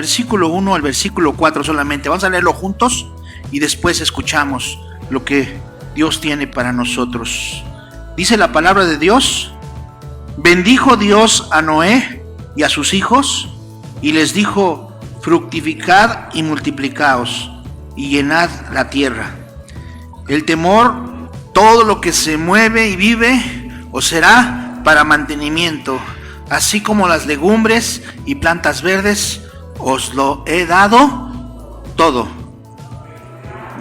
versículo 1 al versículo 4 solamente. Vamos a leerlo juntos y después escuchamos lo que Dios tiene para nosotros. Dice la palabra de Dios: bendijo Dios a Noé y a sus hijos y les dijo: fructificad y multiplicaos y llenad la tierra. El temor, todo lo que se mueve y vive, os será para mantenimiento, así como las legumbres y plantas verdes, os lo he dado todo.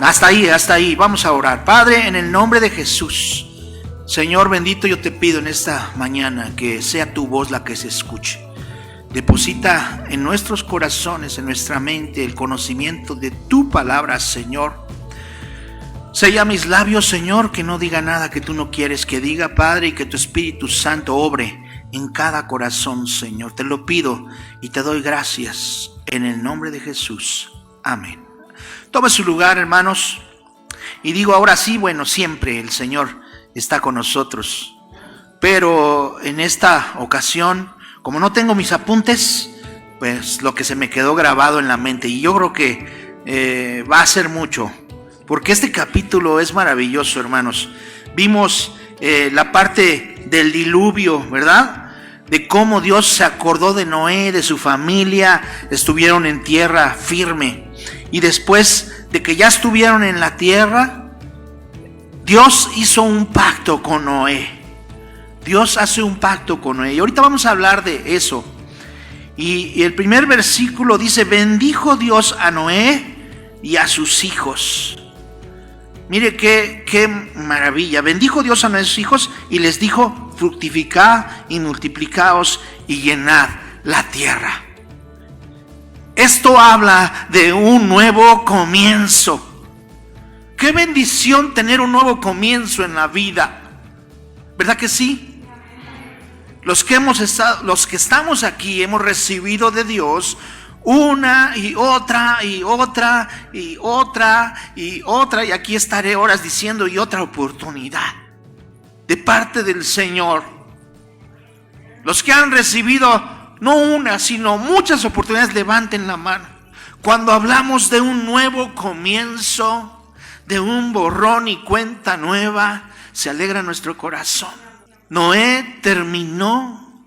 Hasta ahí, vamos a orar. Padre, en el nombre de Jesús, Señor bendito, yo te pido en esta mañana que sea tu voz la que se escuche. Deposita en nuestros corazones, en nuestra mente, el conocimiento de tu palabra, Señor. Sella mis labios, Señor, que no diga nada que tú no quieres que diga, Padre, y que tu Espíritu Santo obre en cada corazón, Señor. Te lo pido y te doy gracias en el nombre de Jesús. Amén. Tome su lugar, hermanos. Y digo ahora sí, bueno, siempre el Señor está con nosotros. Pero en esta ocasión, como no tengo mis apuntes, pues lo que se me quedó grabado en la mente, y yo creo que va a ser mucho, porque este capítulo es maravilloso, hermanos. Vimos la parte del diluvio, ¿verdad? De cómo Dios se acordó de Noé, de su familia, estuvieron en tierra firme. Y después de que ya estuvieron en la tierra, Dios hizo un pacto con Noé. Dios hace un pacto con Noé. Y ahorita vamos a hablar de eso. Y el primer versículo dice: bendijo Dios a Noé y a sus hijos. Mire qué maravilla. Bendijo Dios a Noé y a sus hijos y les dijo: fructificad y multiplicaos y llenad la tierra. Esto habla de un nuevo comienzo. Qué bendición tener un nuevo comienzo en la vida, ¿verdad que sí? Los que estamos aquí hemos recibido de Dios una y otra y otra y otra y otra, y aquí estaré horas diciendo y otra oportunidad de parte del Señor. Los que han recibido no una, sino muchas oportunidades, levanten la mano. Cuando hablamos de un nuevo comienzo, de un borrón y cuenta nueva, se alegra nuestro corazón. Noé terminó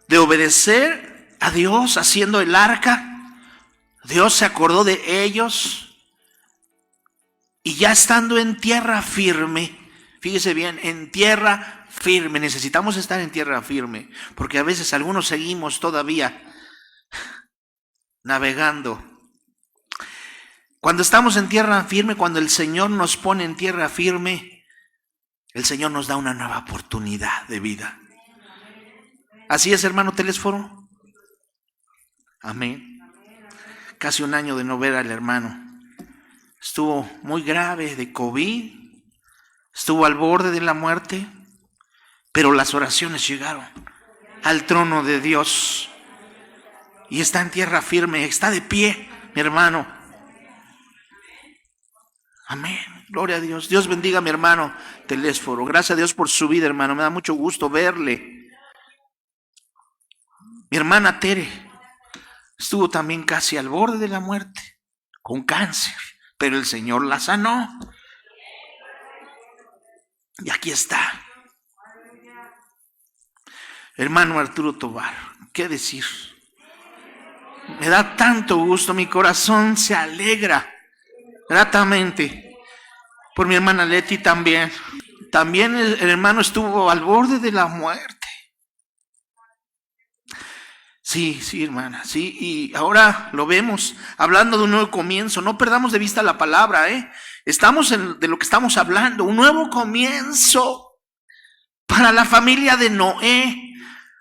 de obedecer a Dios haciendo el arca. Dios se acordó de ellos y ya estando en tierra firme, fíjese bien, en tierra firme, necesitamos estar en tierra firme, porque a veces algunos seguimos todavía navegando. Cuando estamos en tierra firme, cuando el Señor nos pone en tierra firme, el Señor nos da una nueva oportunidad de vida. Así es, hermano Telésforo. Amén. Casi un año de no ver al hermano. Estuvo muy grave de COVID, estuvo al borde de la muerte, pero las oraciones llegaron al trono de Dios y está en tierra firme, está de pie, mi hermano. Amén, gloria a Dios. Dios bendiga a mi hermano Telésforo. Gracias a Dios por su vida, hermano, me da mucho gusto verle. Mi hermana Tere estuvo también casi al borde de la muerte, con cáncer, pero el Señor la sanó. Y aquí está. Hermano Arturo Tobar, ¿qué decir? Me da tanto gusto, mi corazón se alegra gratamente. Por mi hermana Leti también. También el hermano estuvo al borde de la muerte. Sí, hermana, sí, y ahora lo vemos hablando de un nuevo comienzo. No perdamos de vista la palabra, Estamos de lo que estamos hablando, un nuevo comienzo para la familia de Noé,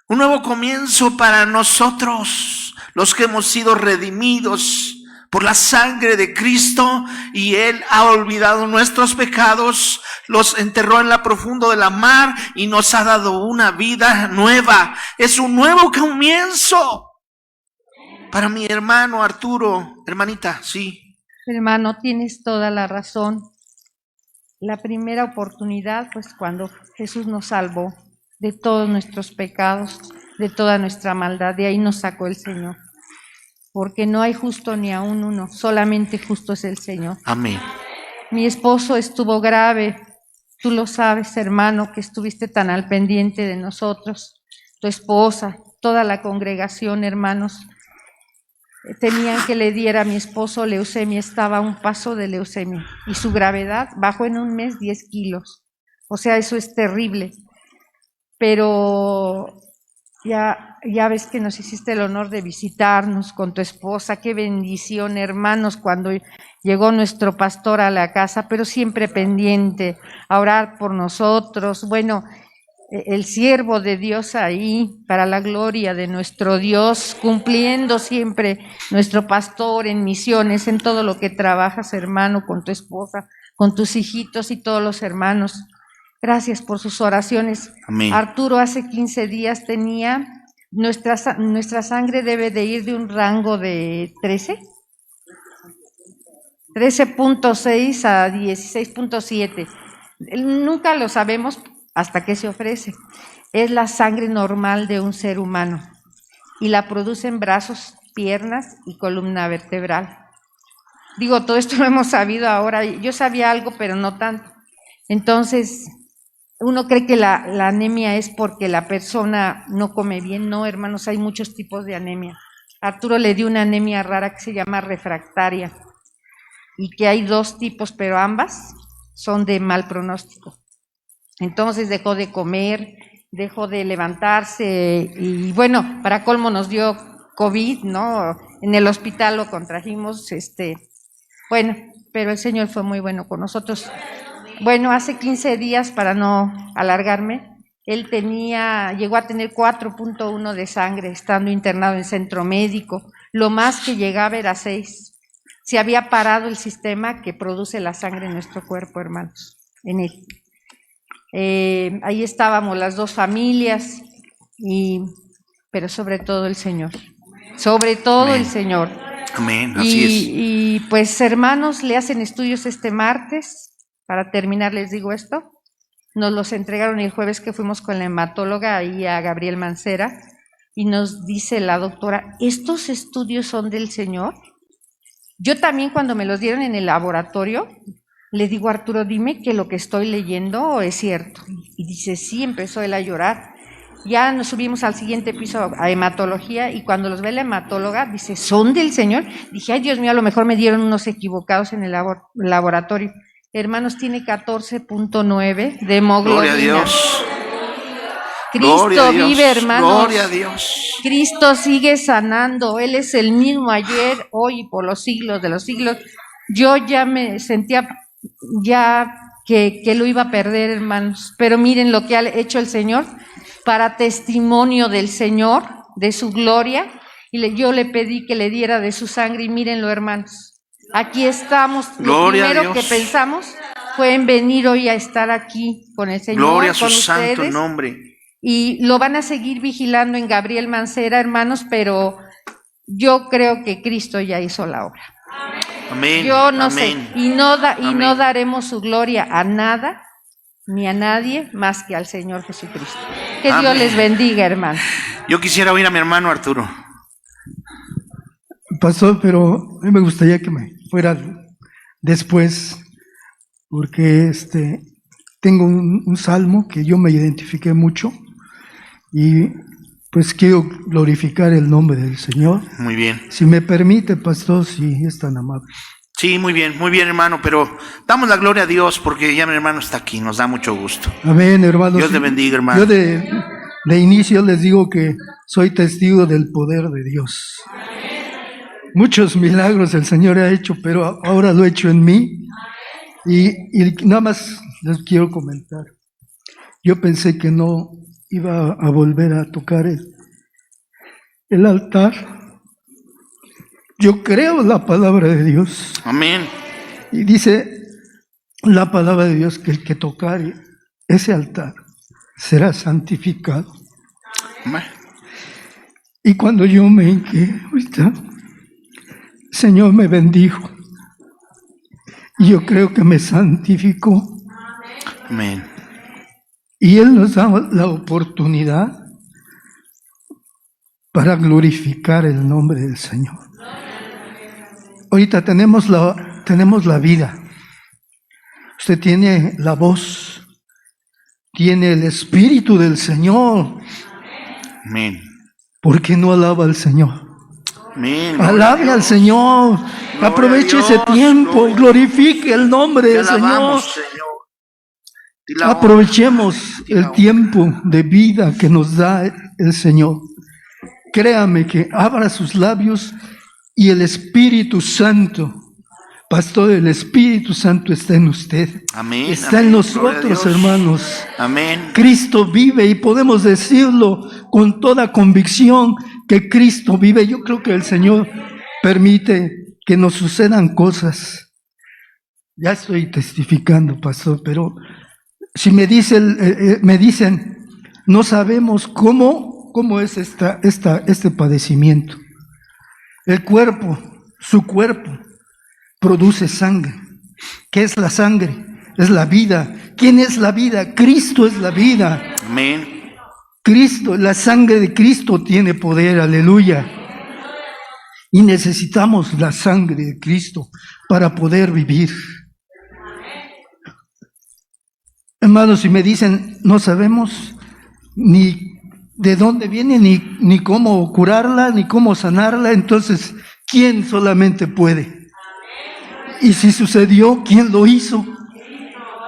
un nuevo comienzo para nosotros, los que hemos sido redimidos por la sangre de Cristo, y Él ha olvidado nuestros pecados, los enterró en la profundo de la mar y nos ha dado una vida nueva. Es un nuevo comienzo para mi hermano Arturo. Hermanita, sí. Hermano, tienes toda la razón. La primera oportunidad, pues cuando Jesús nos salvó de todos nuestros pecados, de toda nuestra maldad, de ahí nos sacó el Señor. porque no hay justo ni aún uno, solamente justo es el Señor. Amén. Mi esposo estuvo grave, tú lo sabes, hermano, que estuviste tan al pendiente de nosotros, tu esposa, toda la congregación, hermanos, tenían que le diera a mi esposo leucemia, estaba a un paso de leucemia, y su gravedad bajó en un mes 10 kilos, o sea, eso es terrible, pero ya ves que nos hiciste el honor de visitarnos con tu esposa, qué bendición, hermanos, cuando llegó nuestro pastor a la casa, pero siempre pendiente a orar por nosotros, bueno, el siervo de Dios ahí, para la gloria de nuestro Dios, cumpliendo siempre nuestro pastor en misiones, en todo lo que trabajas, hermano, con tu esposa, con tus hijitos y todos los hermanos. Gracias por sus oraciones. Amén. Arturo hace 15 días tenía, nuestra sangre debe de ir de un rango de 13.6 a 16.7. Nunca lo sabemos hasta que se ofrece. Es la sangre normal de un ser humano y la producen brazos, piernas y columna vertebral. Digo, todo esto lo hemos sabido ahora. Yo sabía algo, pero no tanto. Entonces, uno cree que la anemia es porque la persona no come bien. No, hermanos, hay muchos tipos de anemia. Arturo le dio una anemia rara que se llama refractaria y que hay 2 tipos, pero ambas son de mal pronóstico. Entonces dejó de comer, dejó de levantarse y bueno, para colmo nos dio COVID, ¿no? En el hospital lo contrajimos, bueno, pero el Señor fue muy bueno con nosotros. Bueno, hace 15 días, para no alargarme, él llegó a tener 4.1 de sangre estando internado en centro médico, lo más que llegaba era 6. Se había parado el sistema que produce la sangre en nuestro cuerpo, hermanos, en él. Ahí estábamos las 2 familias, pero sobre todo el Señor, sobre todo Amén. el Señor. Amén, así es. Y pues hermanos, le hacen estudios este martes, para terminar les digo esto, nos los entregaron el jueves que fuimos con la hematóloga ahí a Gabriel Mancera, y nos dice la doctora, ¿estos estudios son del Señor? Yo también cuando me los dieron en el laboratorio, le digo a Arturo, dime que lo que estoy leyendo es cierto. Y dice, sí, empezó él a llorar. Ya nos subimos al siguiente piso a hematología y cuando los ve la hematóloga, dice, ¿son del Señor? Dije, ay Dios mío, a lo mejor me dieron unos equivocados en el laboratorio. Hermanos, tiene 14.9 de hemoglobina. Gloria a Dios. Cristo Gloria a Dios. vive, hermanos. Gloria a Dios. Cristo sigue sanando. Él es el mismo ayer, hoy y por los siglos de los siglos. Yo ya me sentía que lo iba a perder, hermanos. Pero miren lo que ha hecho el Señor para testimonio del Señor, de su gloria. Y yo le pedí que le diera de su sangre y mírenlo, hermanos. Aquí estamos. Gloria lo primero a Dios. que pensamos fue en venir hoy a estar aquí con el Señor, Gloria a su con santo ustedes. nombre. Y lo van a seguir vigilando en Gabriel Mancera, hermanos, pero yo creo que Cristo ya hizo la obra. Amén. Yo no Amén. sé, y no Amén. daremos su gloria a nada ni a nadie más que al Señor Jesucristo. Que Amén. Dios les bendiga, hermano. Yo quisiera oír a mi hermano Arturo. Pastor, pero a mí me gustaría que me fuera después, porque tengo un salmo que yo me identifiqué mucho y pues quiero glorificar el nombre del Señor. Muy bien. Si me permite, pastor, si es tan amable. Sí, muy bien, hermano, pero damos la gloria a Dios porque ya mi hermano está aquí, nos da mucho gusto. Amén, hermanos. Dios te bendiga, hermano. Yo de inicio les digo que soy testigo del poder de Dios. Muchos milagros el Señor ha hecho, pero ahora lo ha hecho en mí. Y nada más les quiero comentar. Yo pensé que no iba a volver a tocar el altar. Yo creo la palabra de Dios. Amén. Y dice la palabra de Dios que el que tocare ese altar será santificado. Amén. Y cuando yo me hinqué, ahorita, el Señor me bendijo. Y yo creo que me santificó. Amén. Y Él nos da la oportunidad para glorificar el nombre del Señor. ahorita tenemos la vida. Usted tiene la voz, tiene el Espíritu del Señor. Amén. ¿Por qué no alaba al Señor? Amén. Alabe al Señor. Aproveche ese tiempo. Glorifique el nombre del Señor. Aprovechemos el tiempo de vida que nos da el Señor. Créame que abra sus labios y el Espíritu Santo, pastor, el Espíritu Santo está en usted. Amén. Está amén. en nosotros, hermanos. Amén. Cristo vive y podemos decirlo con toda convicción que Cristo vive. Yo creo que el Señor permite que nos sucedan cosas. Ya estoy testificando, pastor, pero si me dicen, no sabemos cómo es este padecimiento. El cuerpo, su cuerpo, produce sangre. ¿Qué es la sangre? Es la vida. ¿Quién es la vida? Cristo es la vida. Amén. Cristo, la sangre de Cristo tiene poder, aleluya. Y necesitamos la sangre de Cristo para poder vivir. Hermanos, si me dicen, no sabemos ni de dónde viene, ni cómo curarla, ni cómo sanarla, entonces, ¿quién solamente puede? Y si sucedió, ¿quién lo hizo?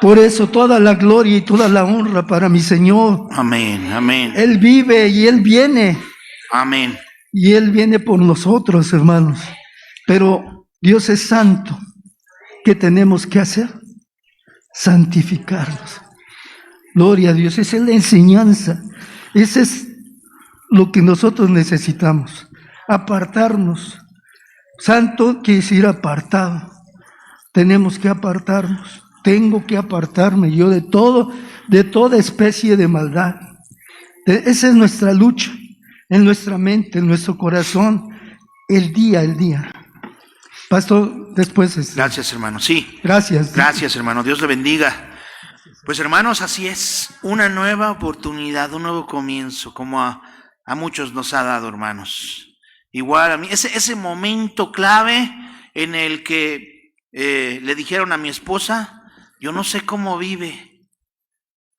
Por eso toda la gloria y toda la honra para mi Señor. Amén. Amén. Él vive y Él viene. Amén. Y Él viene por nosotros, hermanos. Pero Dios es santo. ¿Qué tenemos que hacer? Santificarnos. Gloria a Dios. Esa es la enseñanza. Ese es lo que nosotros necesitamos. Apartarnos. Santo quiere decir apartado. Tenemos que apartarnos. Tengo que apartarme yo de toda especie de maldad. Esa es nuestra lucha, en nuestra mente, en nuestro corazón, el día. Pastor, después. Gracias, hermano. Sí. Gracias. Gracias, hermano. Dios le bendiga. Pues, hermanos, así es. Una nueva oportunidad, un nuevo comienzo, como a muchos nos ha dado, hermanos. Igual a mí, ese momento clave en el que le dijeron a mi esposa, yo no sé cómo vive,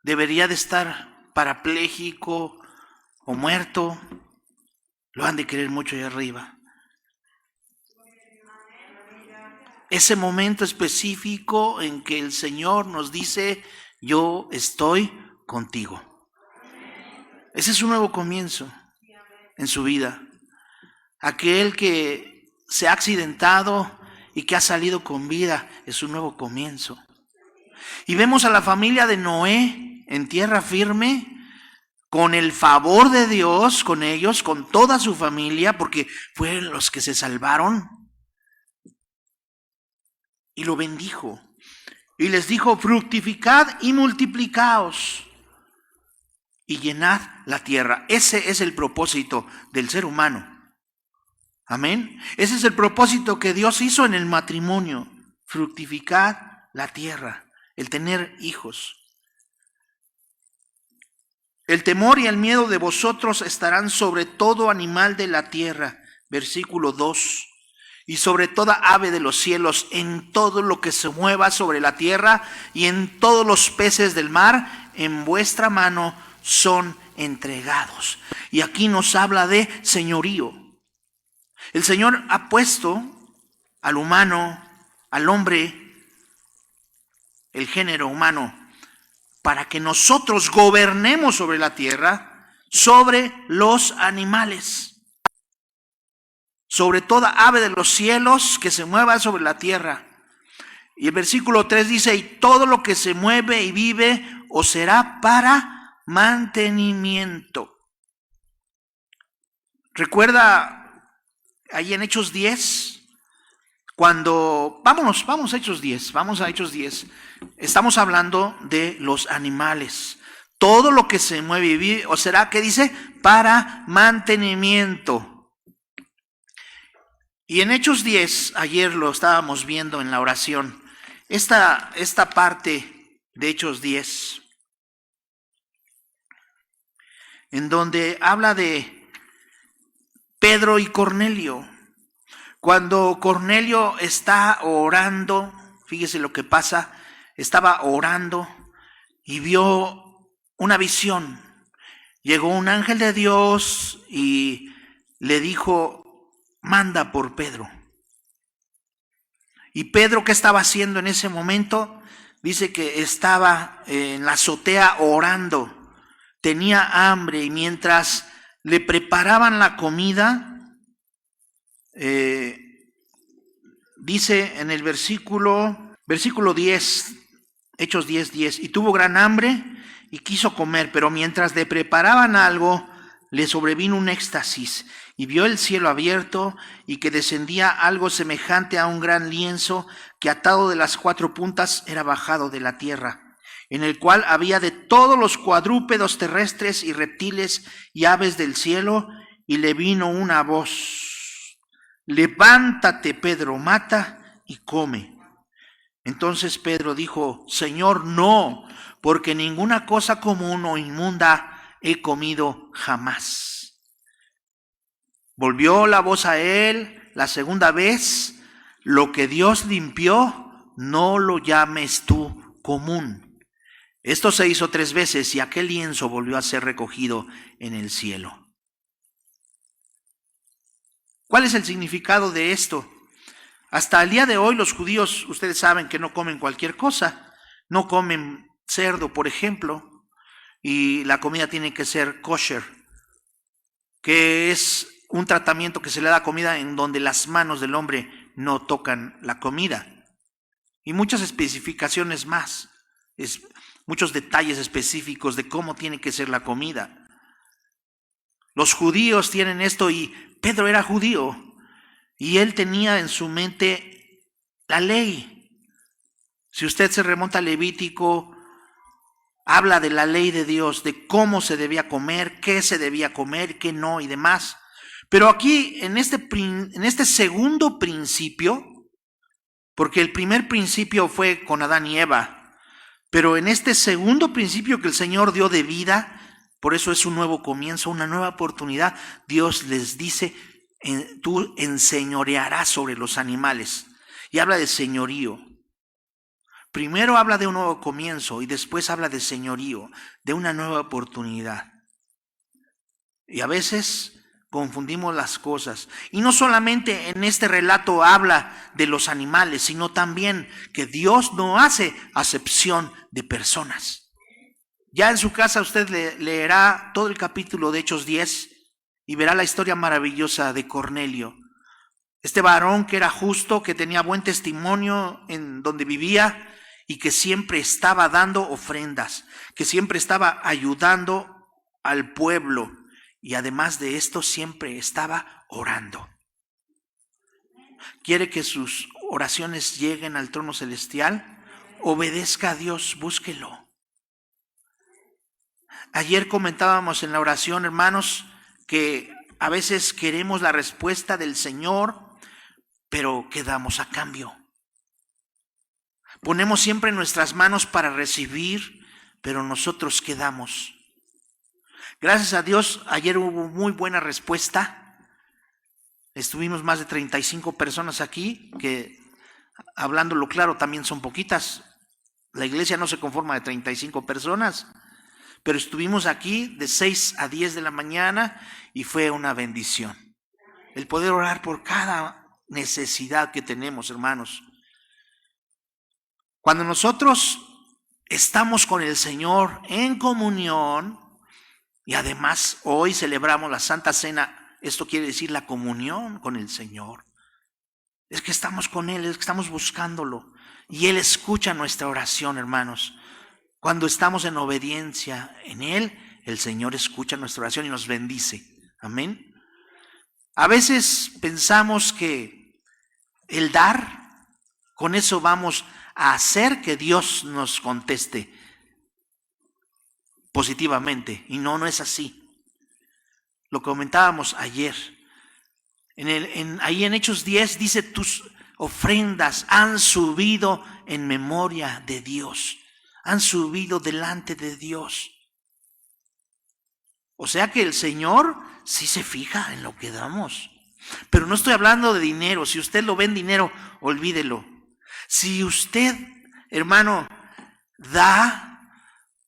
debería de estar parapléjico o muerto, lo han de querer mucho allá arriba. Ese momento específico en que el Señor nos dice, yo estoy contigo. Ese es un nuevo comienzo en su vida. Aquel que se ha accidentado y que ha salido con vida, es un nuevo comienzo. Y vemos a la familia de Noé en tierra firme, con el favor de Dios, con ellos, con toda su familia, porque fueron los que se salvaron. Y lo bendijo. Y les dijo, fructificad y multiplicaos y llenad la tierra. Ese es el propósito del ser humano. Amén. Ese es el propósito que Dios hizo en el matrimonio. Fructificar la tierra, el tener hijos. El temor y el miedo de vosotros estarán sobre todo animal de la tierra. Versículo 2. Y sobre toda ave de los cielos, en todo lo que se mueva sobre la tierra y en todos los peces del mar, en vuestra mano son entregados. Y aquí nos habla de señorío. El Señor ha puesto al humano, al hombre, el género humano, para que nosotros gobernemos sobre la tierra, sobre los animales, sobre toda ave de los cielos que se mueva sobre la tierra. Y el versículo 3 dice, y todo lo que se mueve y vive os será para mantenimiento. Recuerda ahí en Hechos 10, cuando, vamos a Hechos 10, estamos hablando de los animales. Todo lo que se mueve y vive, o será que dice, para mantenimiento. Y en Hechos 10, ayer lo estábamos viendo en la oración, esta parte de Hechos 10, en donde habla de Pedro y Cornelio. Cuando Cornelio está orando, fíjese lo que pasa, estaba orando y vio una visión. Llegó un ángel de Dios y le dijo, manda por Pedro. Y Pedro, ¿qué estaba haciendo en ese momento? Dice que estaba en la azotea orando, tenía hambre y mientras le preparaban la comida, dice en el versículo 10, Hechos 10:10, y tuvo gran hambre y quiso comer, pero mientras le preparaban algo, le sobrevino un éxtasis y vio el cielo abierto y que descendía algo semejante a un gran lienzo que atado de las 4 puntas era bajado de la tierra, en el cual había de todos los cuadrúpedos terrestres y reptiles y aves del cielo, y le vino una voz: levántate, Pedro, mata y come. Entonces Pedro dijo: Señor, no, porque ninguna cosa común o inmunda he comido jamás. Volvió la voz a él la segunda vez: lo que Dios limpió, no lo llames tú común. Esto se hizo 3 veces y aquel lienzo volvió a ser recogido en el cielo. ¿Cuál es el significado de esto? Hasta el día de hoy los judíos, ustedes saben que no comen cualquier cosa, no comen cerdo, por ejemplo, y la comida tiene que ser kosher, que es un tratamiento que se le da a comida en donde las manos del hombre no tocan la comida. Y muchas especificaciones más, muchos detalles específicos de cómo tiene que ser la comida. Los judíos tienen esto y Pedro era judío. Y él tenía en su mente la ley. Si usted se remonta a Levítico, habla de la ley de Dios, de cómo se debía comer, qué se debía comer, qué no y demás. Pero aquí, en este segundo principio, porque el primer principio fue con Adán y Eva, pero en este segundo principio que el Señor dio de vida, por eso es un nuevo comienzo, una nueva oportunidad, Dios les dice: tú enseñorearás sobre los animales. Y habla de señorío. Primero habla de un nuevo comienzo y después habla de señorío, de una nueva oportunidad. Y a veces confundimos las cosas. Y no solamente en este relato habla de los animales, sino también que Dios no hace acepción de personas. Ya en su casa usted leerá todo el capítulo de Hechos 10 y verá la historia maravillosa de Cornelio. Este varón que era justo, que tenía buen testimonio en donde vivía y que siempre estaba dando ofrendas, que siempre estaba ayudando al pueblo y además de esto siempre estaba orando. ¿Quiere que sus oraciones lleguen al trono celestial? Obedezca a Dios, búsquelo. Ayer comentábamos en la oración, hermanos, que a veces queremos la respuesta del Señor, pero ¿qué damos a cambio? Ponemos siempre nuestras manos para recibir, pero nosotros ¿qué damos? Gracias a Dios, ayer hubo muy buena respuesta. Estuvimos más de 35 personas aquí, que hablándolo claro también son poquitas. La iglesia no se conforma de 35 personas. Pero estuvimos aquí de 6 a 10 de la mañana y fue una bendición. El poder orar por cada necesidad que tenemos, hermanos. Cuando nosotros estamos con el Señor en comunión, y además hoy celebramos la Santa Cena, esto quiere decir la comunión con el Señor. Es que estamos con Él, es que estamos buscándolo. Y Él escucha nuestra oración, hermanos. Cuando estamos en obediencia en Él, el Señor escucha nuestra oración y nos bendice. Amén. A veces pensamos que el dar, con eso vamos a hacer que Dios nos conteste positivamente. Y no es así. Lo comentábamos ayer. Ahí en Hechos 10 dice: tus ofrendas han subido en memoria de Dios. Han subido delante de Dios. O sea que el Señor sí se fija en lo que damos. Pero no estoy hablando de dinero. Si usted lo ve en dinero, olvídelo. Si usted, hermano, da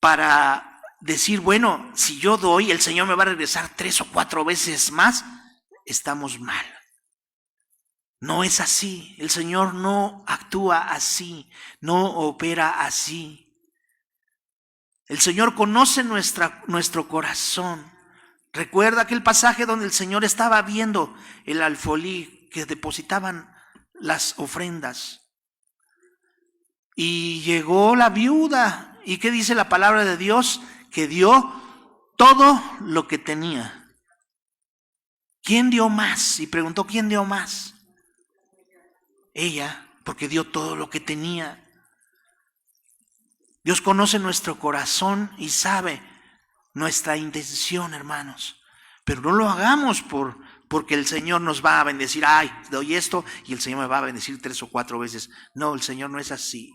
para decir, bueno, si yo doy, el Señor me va a regresar 3 o 4 veces más, estamos mal. No es así. El Señor no actúa así, no opera así. El Señor conoce nuestro corazón. Recuerda aquel pasaje donde el Señor estaba viendo el alfolí que depositaban las ofrendas. Y llegó la viuda. ¿Y qué dice la palabra de Dios? Que dio todo lo que tenía. ¿Quién dio más? Y preguntó, ¿quién dio más? Ella, porque dio todo lo que tenía. Dios conoce nuestro corazón y sabe nuestra intención, hermanos. Pero no lo hagamos porque el Señor nos va a bendecir. Ay, doy esto y el Señor me va a bendecir 3 o 4 veces. No, el Señor no es así.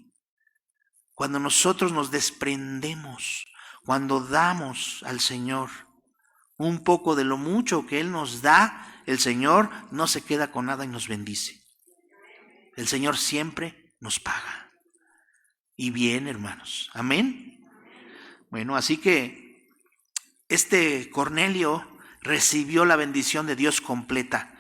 Cuando nosotros nos desprendemos, cuando damos al Señor un poco de lo mucho que Él nos da, el Señor no se queda con nada y nos bendice. El Señor siempre nos paga. Y bien, hermanos. Amén. Bueno, así que este Cornelio recibió la bendición de Dios completa.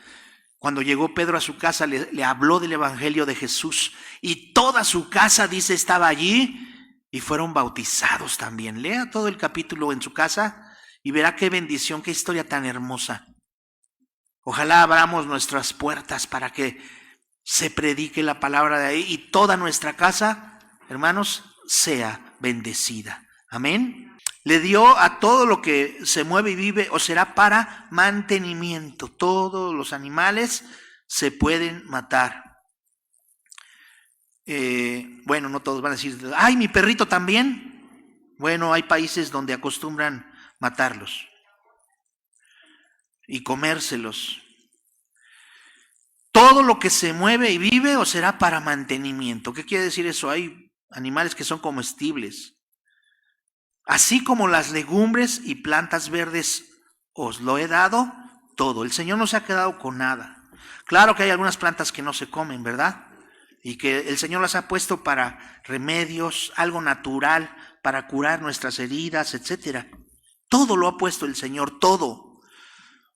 Cuando llegó Pedro a su casa, le habló del evangelio de Jesús. Y toda su casa, dice, estaba allí. Y fueron bautizados también. Lea todo el capítulo en su casa y verá qué bendición, qué historia tan hermosa. Ojalá abramos nuestras puertas para que se predique la palabra de ahí y toda nuestra casa, hermanos, sea bendecida. Amén. Le dio a todo lo que se mueve y vive, o será para mantenimiento. Todos los animales se pueden matar. Bueno, no todos van a decir, ay, mi perrito también. Bueno, hay países donde acostumbran matarlos y comérselos. Todo lo que se mueve y vive o será para mantenimiento. ¿Qué quiere decir eso? Hay animales que son comestibles. Así como las legumbres y plantas verdes os lo he dado todo. El Señor no se ha quedado con nada. Claro que hay algunas plantas que no se comen, ¿verdad? Y que el Señor las ha puesto para remedios, algo natural, para curar nuestras heridas, etc. Todo lo ha puesto el Señor, todo.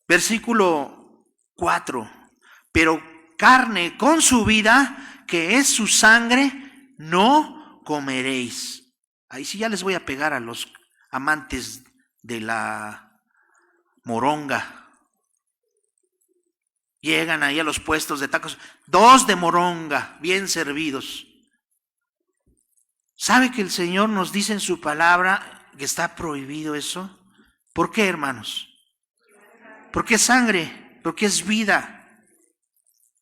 Versículo 4. Pero carne con su vida, que es su sangre, no comeréis. Ahí sí ya les voy a pegar a los amantes de la moronga. Llegan ahí a los puestos de tacos, 2 de moronga, bien servidos. ¿Sabe que el Señor nos dice en su palabra que está prohibido eso? ¿Por qué, hermanos? Porque es sangre, porque es vida.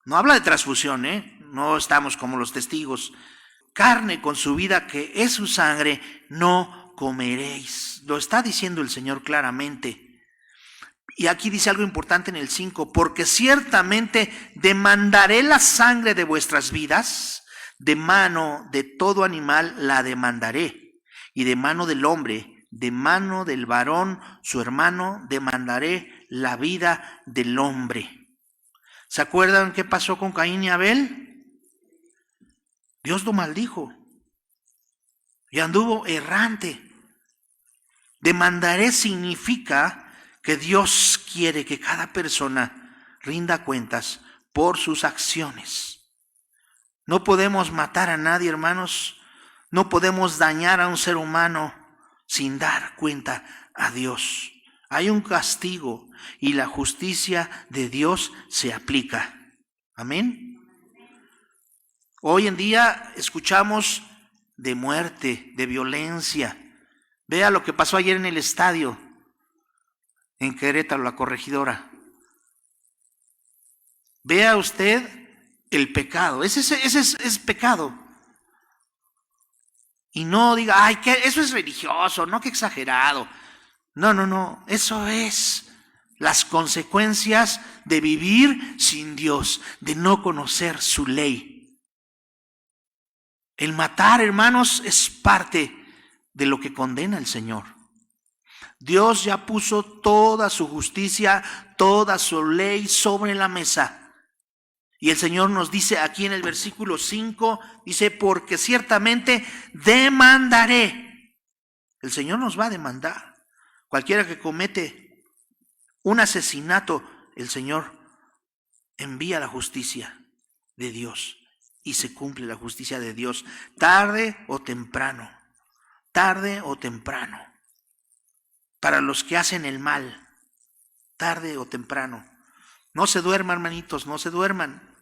No habla de transfusión, no estamos como los testigos. Carne con su vida, que es su sangre, no comeréis. Lo está diciendo el Señor claramente. Y aquí dice algo importante en el 5, porque ciertamente demandaré la sangre de vuestras vidas, de mano de todo animal la demandaré, y de mano del hombre, de mano del varón, su hermano, demandaré la vida del hombre. ¿Se acuerdan qué pasó con Caín y Abel? Dios lo maldijo y anduvo errante. Demandaré significa que Dios quiere que cada persona rinda cuentas por sus acciones. No podemos matar a nadie, hermanos. No podemos dañar a un ser humano sin dar cuenta a Dios. Hay un castigo y la justicia de Dios se aplica. Amén. Hoy en día escuchamos de muerte, de violencia. Vea lo que pasó ayer en el estadio, en Querétaro, la Corregidora. Vea usted el pecado. Ese es pecado. Y no diga, ay, que eso es religioso, no, que exagerado. No. Eso es las consecuencias de vivir sin Dios, de no conocer su ley. El matar, hermanos, es parte de lo que condena el Señor. Dios ya puso toda su justicia, toda su ley sobre la mesa. Y el Señor nos dice aquí en el versículo 5, dice, porque ciertamente demandaré. El Señor nos va a demandar. Cualquiera que comete un asesinato, el Señor envía la justicia de Dios y se cumple la justicia de Dios, tarde o temprano, para los que hacen el mal, tarde o temprano. No se duerman, hermanitos, no se duerman.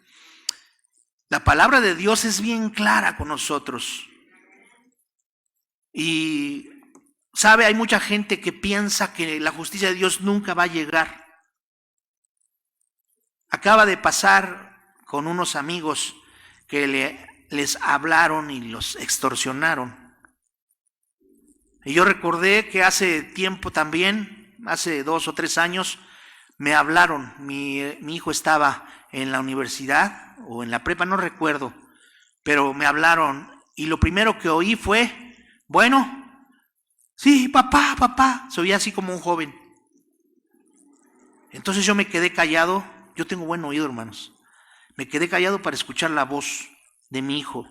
La palabra de Dios es bien clara con nosotros. Y, ¿sabe? Hay mucha gente que piensa que la justicia de Dios nunca va a llegar. Acaba de pasar con unos amigos que les hablaron y los extorsionaron. Y yo recordé que hace tiempo también, hace 2 o 3 años, me hablaron. Mi hijo estaba en la universidad o en la prepa, no recuerdo, pero me hablaron y lo primero que oí fue, bueno, sí, papá, se oía así como un joven. Entonces yo me quedé callado. Yo tengo buen oído, hermanos. Me quedé callado para escuchar la voz de mi hijo.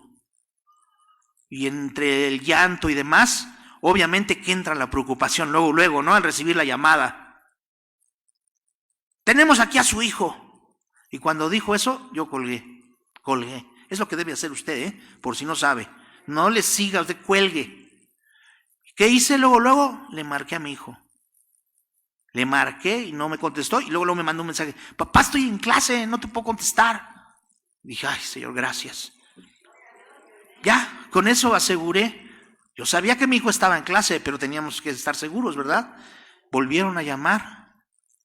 Y entre el llanto y demás, obviamente que entra la preocupación luego, ¿no? Al recibir la llamada. Tenemos aquí a su hijo. Y cuando dijo eso, yo colgué. Es lo que debe hacer usted, por si no sabe. No le siga, usted cuelgue. ¿Qué hice luego? Le marqué a mi hijo. Le marqué y no me contestó. Y luego me mandó un mensaje. Papá, estoy en clase, no te puedo contestar. Dije, ay, Señor, gracias. Ya, con eso aseguré. Yo sabía que mi hijo estaba en clase, pero teníamos que estar seguros, ¿verdad? Volvieron a llamar.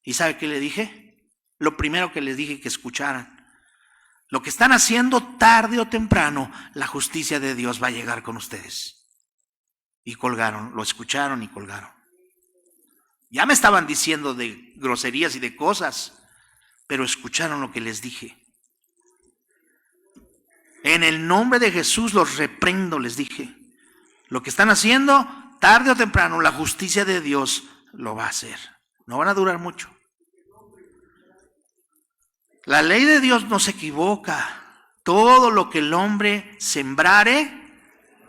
¿Y sabe qué le dije? Lo primero que les dije que escucharan. Lo que están haciendo, tarde o temprano, la justicia de Dios va a llegar con ustedes. Y colgaron, lo escucharon y colgaron. Ya me estaban diciendo de groserías y de cosas, pero escucharon lo que les dije. En el nombre de Jesús los reprendo, les dije. Lo que están haciendo, tarde o temprano, la justicia de Dios lo va a hacer. No van a durar mucho. La ley de Dios no se equivoca. Todo lo que el hombre sembrare,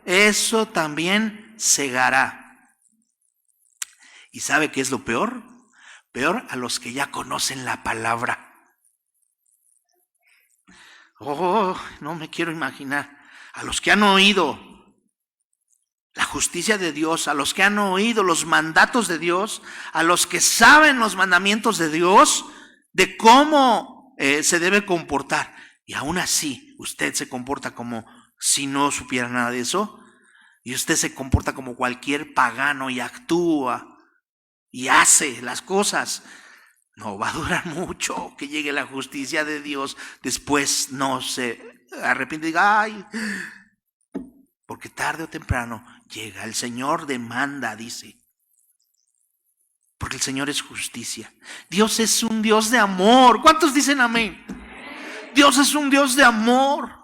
eso también segará. ¿Y sabe qué es lo peor? Peor a los que ya conocen la palabra. Oh, no me quiero imaginar. A los que han oído la justicia de Dios, a los que han oído los mandatos de Dios, a los que saben los mandamientos de Dios, de cómo se debe comportar. Y aún así, usted se comporta como si no supiera nada de eso. Y usted se comporta como cualquier pagano y actúa y hace las cosas. No va a durar mucho que llegue la justicia de Dios. Después no se arrepiente y diga, ay, porque tarde o temprano llega. El Señor demanda, dice. Porque el Señor es justicia. Dios es un Dios de amor. ¿Cuántos dicen amén? Dios es un Dios de amor.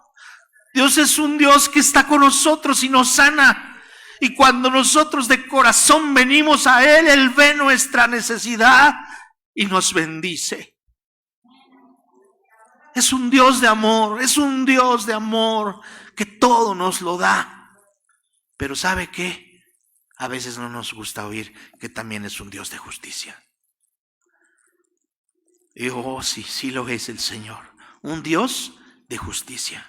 Dios es un Dios que está con nosotros y nos sana. Y cuando nosotros de corazón venimos a Él, Él ve nuestra necesidad y nos bendice. Es un Dios de amor, es un Dios de amor que todo nos lo da. Pero ¿sabe qué? A veces no nos gusta oír que también es un Dios de justicia. Y sí lo es el Señor. Un Dios de justicia.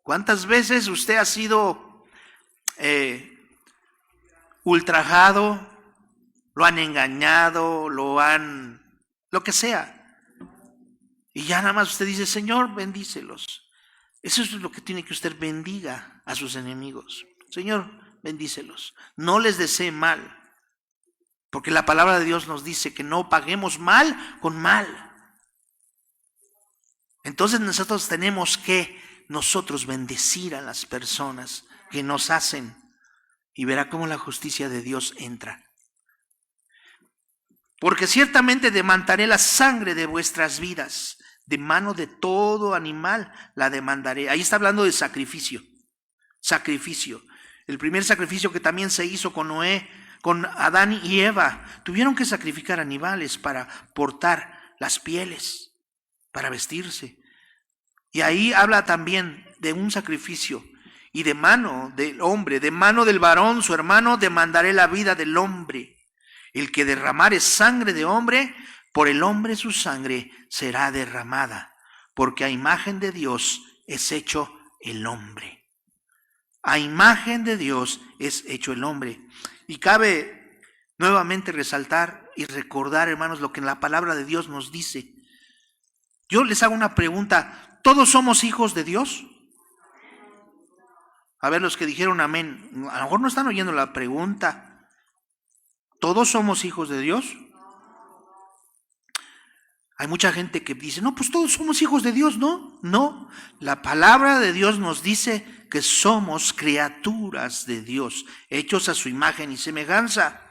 ¿Cuántas veces usted ha sido ultrajado, lo han engañado, lo que sea? Y ya nada más usted dice, Señor, bendícelos. Eso es lo que tiene que usted, bendiga a sus enemigos. Señor, bendícelos. No les desee mal. Porque la palabra de Dios nos dice que no paguemos mal con mal. Entonces nosotros tenemos que bendecir a las personas que nos hacen. Y verá cómo la justicia de Dios entra. Porque ciertamente demandaré la sangre de vuestras vidas. De mano de todo animal la demandaré. Ahí está hablando de sacrificio. Sacrificio. El primer sacrificio que también se hizo con Noé con Adán y Eva. Tuvieron que sacrificar animales para portar las pieles, para vestirse. Y ahí habla también de un sacrificio. Y de mano del hombre, de mano del varón, su hermano, demandaré la vida del hombre. El que derramare sangre de hombre, por el hombre su sangre será derramada, porque a imagen de Dios es hecho el hombre. A imagen de Dios es hecho el hombre. Y cabe nuevamente resaltar y recordar, hermanos, lo que en la palabra de Dios nos dice. Yo les hago una pregunta. ¿Todos somos hijos de Dios? A ver, los que dijeron amén, a lo mejor no están oyendo la pregunta. ¿Todos somos hijos de Dios? Hay mucha gente que dice, no, pues todos somos hijos de Dios, ¿no? No, la palabra de Dios nos dice que somos criaturas de Dios, hechos a su imagen y semejanza.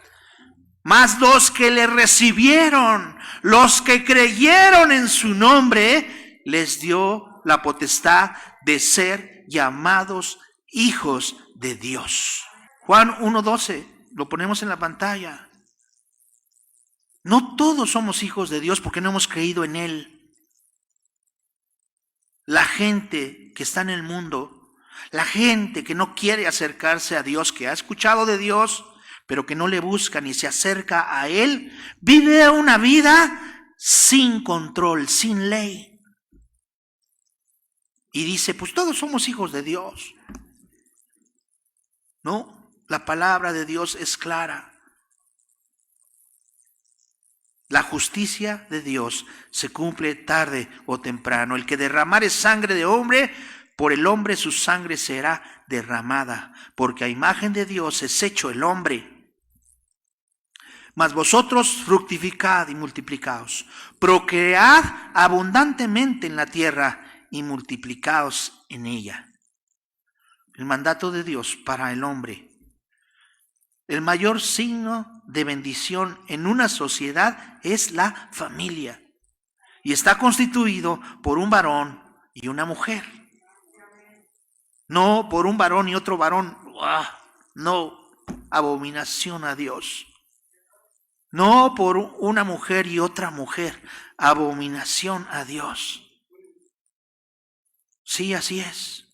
Mas los que le recibieron, los que creyeron en su nombre, les dio la potestad de ser llamados hijos de Dios. Juan 1:12, lo ponemos en la pantalla. No todos somos hijos de Dios porque no hemos creído en Él. La gente que está en el mundo, la gente que no quiere acercarse a Dios, que ha escuchado de Dios, pero que no le busca ni se acerca a Él, vive una vida sin control, sin ley. Y dice, pues todos somos hijos de Dios. No, la palabra de Dios es clara. La justicia de Dios se cumple tarde o temprano. El que derramare sangre de hombre, por el hombre su sangre será derramada, porque a imagen de Dios es hecho el hombre. Mas vosotros fructificad y multiplicaos, procread abundantemente en la tierra y multiplicaos en ella. El mandato de Dios para el hombre. El mayor signo de bendición en una sociedad es la familia. Y está constituido por un varón y una mujer. No por un varón y otro varón. No, abominación a Dios. No por una mujer y otra mujer. Abominación a Dios. Sí, así es.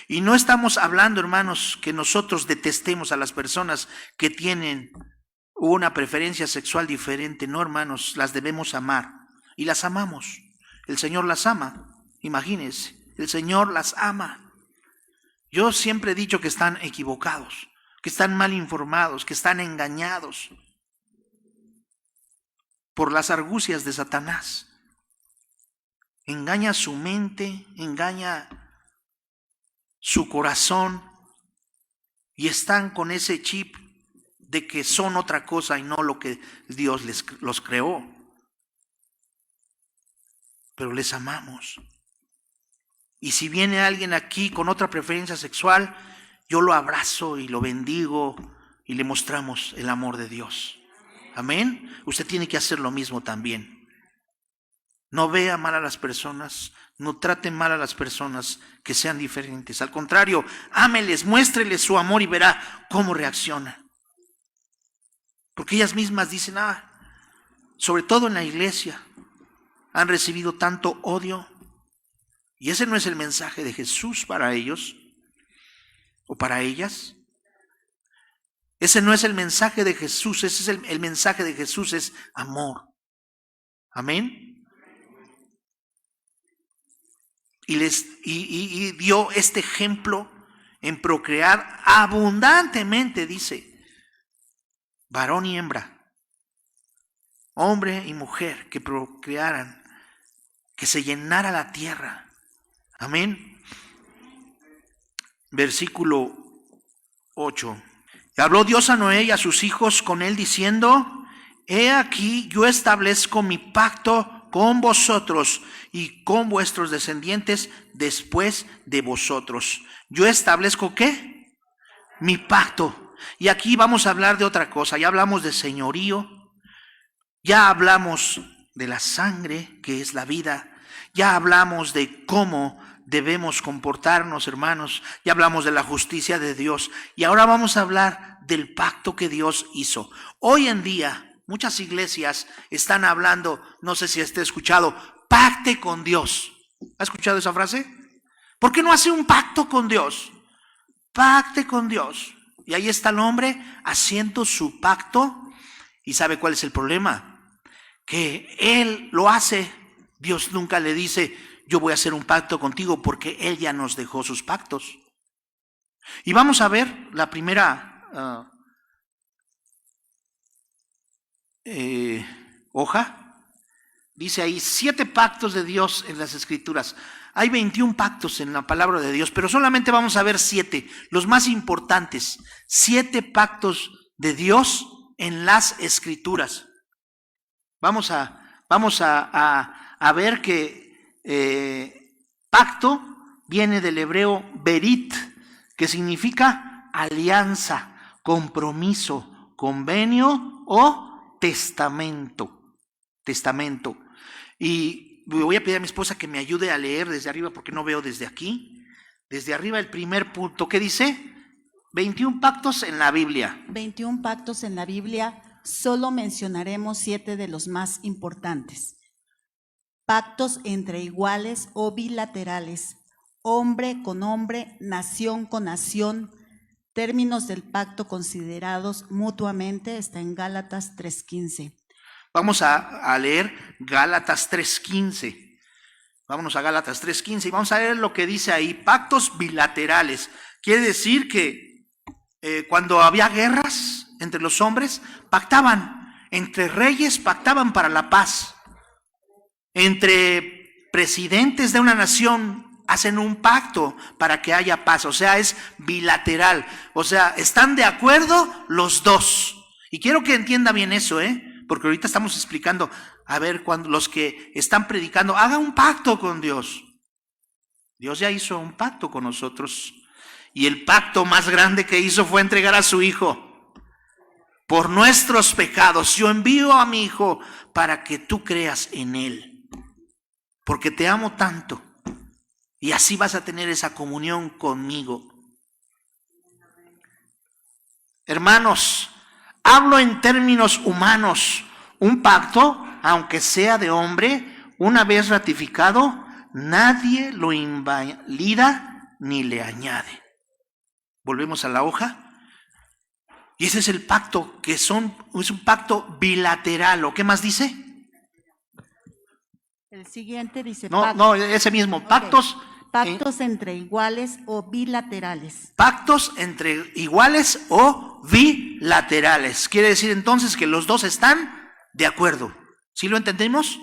Y no estamos hablando, hermanos, que nosotros detestemos a las personas que tienen una preferencia sexual diferente. No, hermanos, las debemos amar. Y las amamos. El Señor las ama. Imagínense, el Señor las ama. Yo siempre he dicho que están equivocados, que están mal informados, que están engañados por las argucias de Satanás. Engaña su mente, engaña su corazón y están con ese chip de que son otra cosa y no lo que Dios los creó. Pero les amamos. Y si viene alguien aquí con otra preferencia sexual, yo lo abrazo y lo bendigo y le mostramos el amor de Dios. Amén. Usted tiene que hacer lo mismo también. No vea mal a las personas, no trate mal a las personas que sean diferentes. Al contrario, ámeles, muéstreles su amor y verá cómo reacciona. Porque ellas mismas dicen, sobre todo en la iglesia, han recibido tanto odio. Y ese no es el mensaje de Jesús para ellos o para ellas. Ese no es el mensaje de Jesús, ese es el mensaje de Jesús es amor. Amén. Y dio este ejemplo en procrear abundantemente, dice, varón y hembra, hombre y mujer, que procrearan, que se llenara la tierra. Amén. Versículo 8. Y habló Dios a Noé y a sus hijos con él diciendo, he aquí yo establezco mi pacto con vosotros y con vuestros descendientes después de vosotros. Yo establezco ¿qué? Mi pacto. Y aquí vamos a hablar de otra cosa. Ya hablamos de señorío, ya hablamos de la sangre, que es la vida, ya hablamos de cómo debemos comportarnos, hermanos. Ya hablamos de la justicia de Dios y ahora vamos a hablar del pacto que Dios hizo. Hoy en día muchas iglesias están hablando, no sé si esté escuchado, pacte con Dios. ¿Ha escuchado esa frase? ¿Por qué no hace un pacto con Dios? Pacte con Dios. Y ahí está el hombre haciendo su pacto. ¿Y sabe cuál es el problema? Que él lo hace. Dios nunca le dice, yo voy a hacer un pacto contigo, porque él ya nos dejó sus pactos. Y vamos a ver la primera hoja. Dice ahí 7 pactos de Dios en las Escrituras. Hay 21 pactos en la palabra de Dios, pero solamente vamos a ver 7, los más importantes. 7 pactos de Dios en las Escrituras. Vamos a ver que pacto viene del hebreo berit, que significa alianza, compromiso, convenio o testamento. Testamento. Y voy a pedir a mi esposa que me ayude a leer desde arriba porque no veo desde aquí. Desde arriba el primer punto, ¿qué dice? 21 pactos en la Biblia. 21 pactos en la Biblia, solo mencionaremos 7 de los más importantes. Pactos entre iguales o bilaterales, hombre con hombre, nación con nación, términos del pacto considerados mutuamente, está en Gálatas 3:15. Vamos a leer Gálatas 3:15. Vámonos a Gálatas 3:15 y vamos a leer lo que dice ahí. Pactos bilaterales. Quiere decir que cuando había guerras entre los hombres, pactaban. Entre reyes pactaban para la paz. Entre presidentes de una nación hacen un pacto para que haya paz. O sea, es bilateral. O sea, están de acuerdo los dos. Y quiero que entienda bien eso, porque ahorita estamos explicando, a ver, cuando los que están predicando, haga un pacto con Dios. Dios ya hizo un pacto con nosotros. Y el pacto más grande que hizo fue entregar a su Hijo. Por nuestros pecados, yo envío a mi Hijo para que tú creas en Él. Porque te amo tanto. Y así vas a tener esa comunión conmigo. Hermanos, hablo en términos humanos. Un pacto, aunque sea de hombre, una vez ratificado, nadie lo invalida ni le añade. Volvemos a la hoja. Y ese es el pacto, que es un pacto bilateral. ¿O qué más dice? El siguiente dice No, ese mismo. Pactos. Pactos entre iguales o bilaterales. Pactos entre iguales o bilaterales. Quiere decir entonces que los dos están de acuerdo. ¿Sí lo entendemos?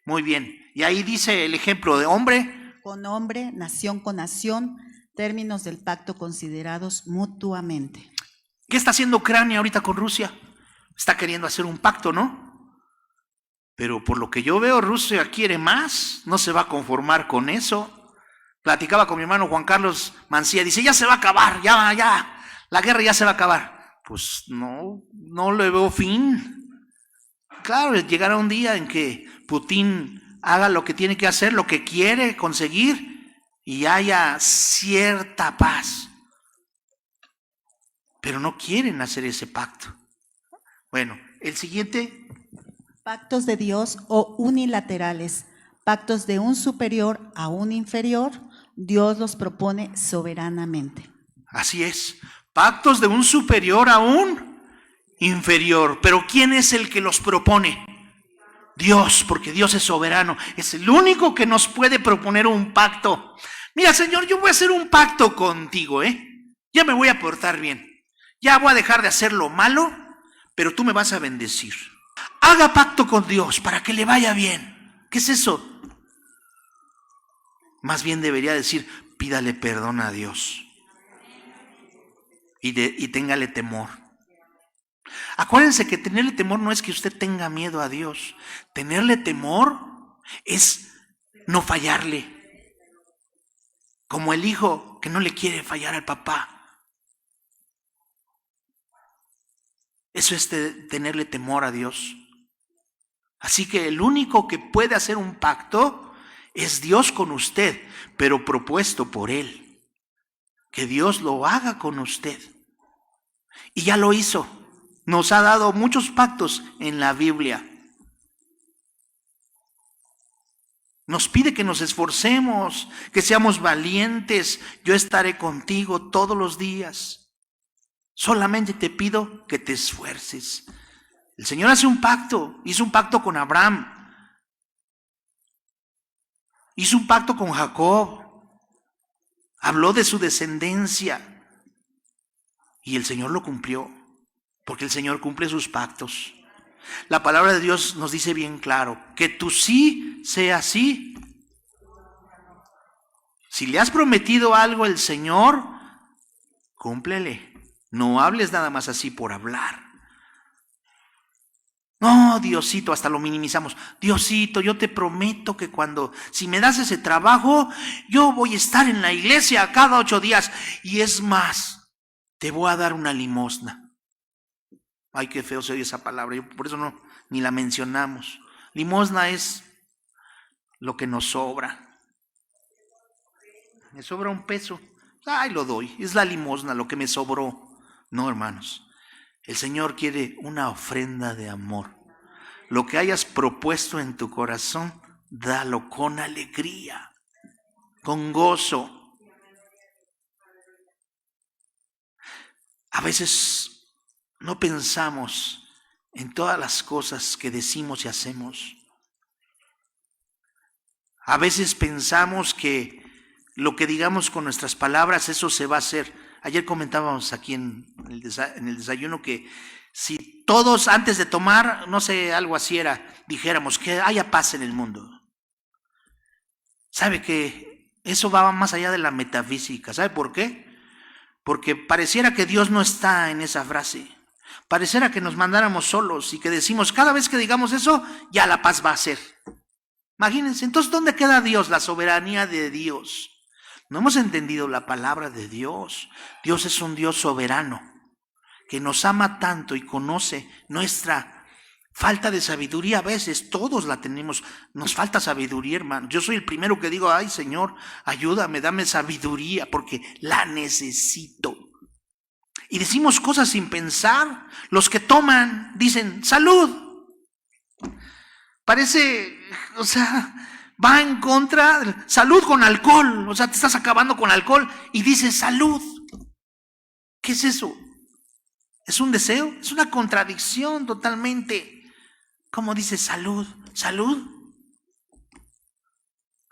Muy bien. Y ahí dice el ejemplo de hombre con hombre, nación con nación, términos del pacto considerados mutuamente. ¿Qué está haciendo Ucrania ahorita con Rusia? Está queriendo hacer un pacto, ¿no? Pero por lo que yo veo, Rusia quiere más. No se va a conformar con eso. Platicaba con mi hermano Juan Carlos Mancía, dice, ya se va a acabar, ya, la guerra ya se va a acabar. Pues no le veo fin. Claro, llegará un día en que Putin haga lo que tiene que hacer, lo que quiere conseguir, y haya cierta paz. Pero no quieren hacer ese pacto. Bueno, el siguiente. Pactos de Dios o unilaterales, pactos de un superior a un inferior, Dios los propone soberanamente. Así es, pactos de un superior a un inferior. Pero ¿quién es el que los propone? Dios, porque Dios es soberano. Es el único que nos puede proponer un pacto. Mira, Señor, yo voy a hacer un pacto contigo, Ya me voy a portar bien. Ya voy a dejar de hacer lo malo, pero tú me vas a bendecir. Haga pacto con Dios para que le vaya bien. ¿Qué es eso? Más bien debería decir, pídale perdón a Dios. Y téngale temor. Acuérdense que tenerle temor no es que usted tenga miedo a Dios. Tenerle temor es no fallarle. Como el hijo que no le quiere fallar al papá. Eso es tenerle temor a Dios. Así que el único que puede hacer un pacto Es Dios con usted, pero propuesto por Él. Que Dios lo haga con usted. Y ya lo hizo. Nos ha dado muchos pactos en la Biblia. Nos pide que nos esforcemos, que seamos valientes. Yo estaré contigo todos los días. Solamente te pido que te esfuerces. El Señor hace un pacto. Hizo un pacto con Abraham. Hizo un pacto con Jacob. Habló de su descendencia. Y el Señor lo cumplió. Porque el Señor cumple sus pactos. La palabra de Dios nos dice bien claro, que tu sí sea sí. Si le has prometido algo al Señor, cúmplele. No hables nada más así por hablar. No, Diosito, hasta lo minimizamos. Diosito, yo te prometo que si me das ese trabajo, yo voy a estar en la iglesia cada 8 días. Y es más, te voy a dar una limosna. Ay, qué feo se oye esa palabra, por eso ni la mencionamos. Limosna es lo que nos sobra. Me sobra un peso, ay, lo doy. Es la limosna, lo que me sobró. No, hermanos, el Señor quiere una ofrenda de amor. Lo que hayas propuesto en tu corazón, dalo con alegría, con gozo. A veces no pensamos en todas las cosas que decimos y hacemos. A veces pensamos que lo que digamos con nuestras palabras, eso se va a hacer. Ayer comentábamos aquí en el desayuno que si todos antes de tomar, no sé, algo así era, dijéramos que haya paz en el mundo. ¿Sabe que eso va más allá de la metafísica? ¿Sabe por qué? Porque pareciera que Dios no está en esa frase. Pareciera que nos mandáramos solos y que decimos, cada vez que digamos eso, ya la paz va a ser. Imagínense, entonces, ¿dónde queda Dios? La soberanía de Dios. No hemos entendido la palabra de Dios. Dios es un Dios soberano, que nos ama tanto y conoce nuestra falta de sabiduría. A veces todos la tenemos, nos falta sabiduría, hermano. Yo soy el primero que digo, ay, Señor, ayúdame, dame sabiduría, porque la necesito. Y decimos cosas sin pensar. Los que toman dicen, salud. Parece, va en contra, salud con alcohol. Te estás acabando con alcohol y dices salud. ¿Qué es eso? ¿Es un deseo? Es una contradicción totalmente. ¿Cómo dice salud? ¿Salud?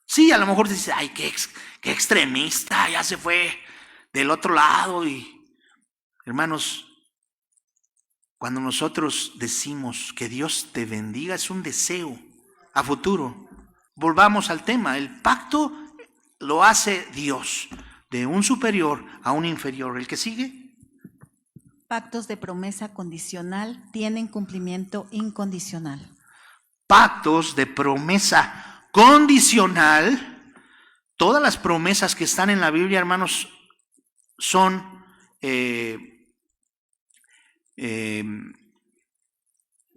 Sí, a lo mejor dice, ay, qué extremista, ya se fue del otro lado. Hermanos, cuando nosotros decimos que Dios te bendiga, es un deseo a futuro. Volvamos al tema, el pacto lo hace Dios, de un superior a un inferior. ¿El que sigue? Pactos de promesa condicional tienen cumplimiento incondicional. Pactos de promesa condicional. Todas las promesas que están en la Biblia, hermanos, son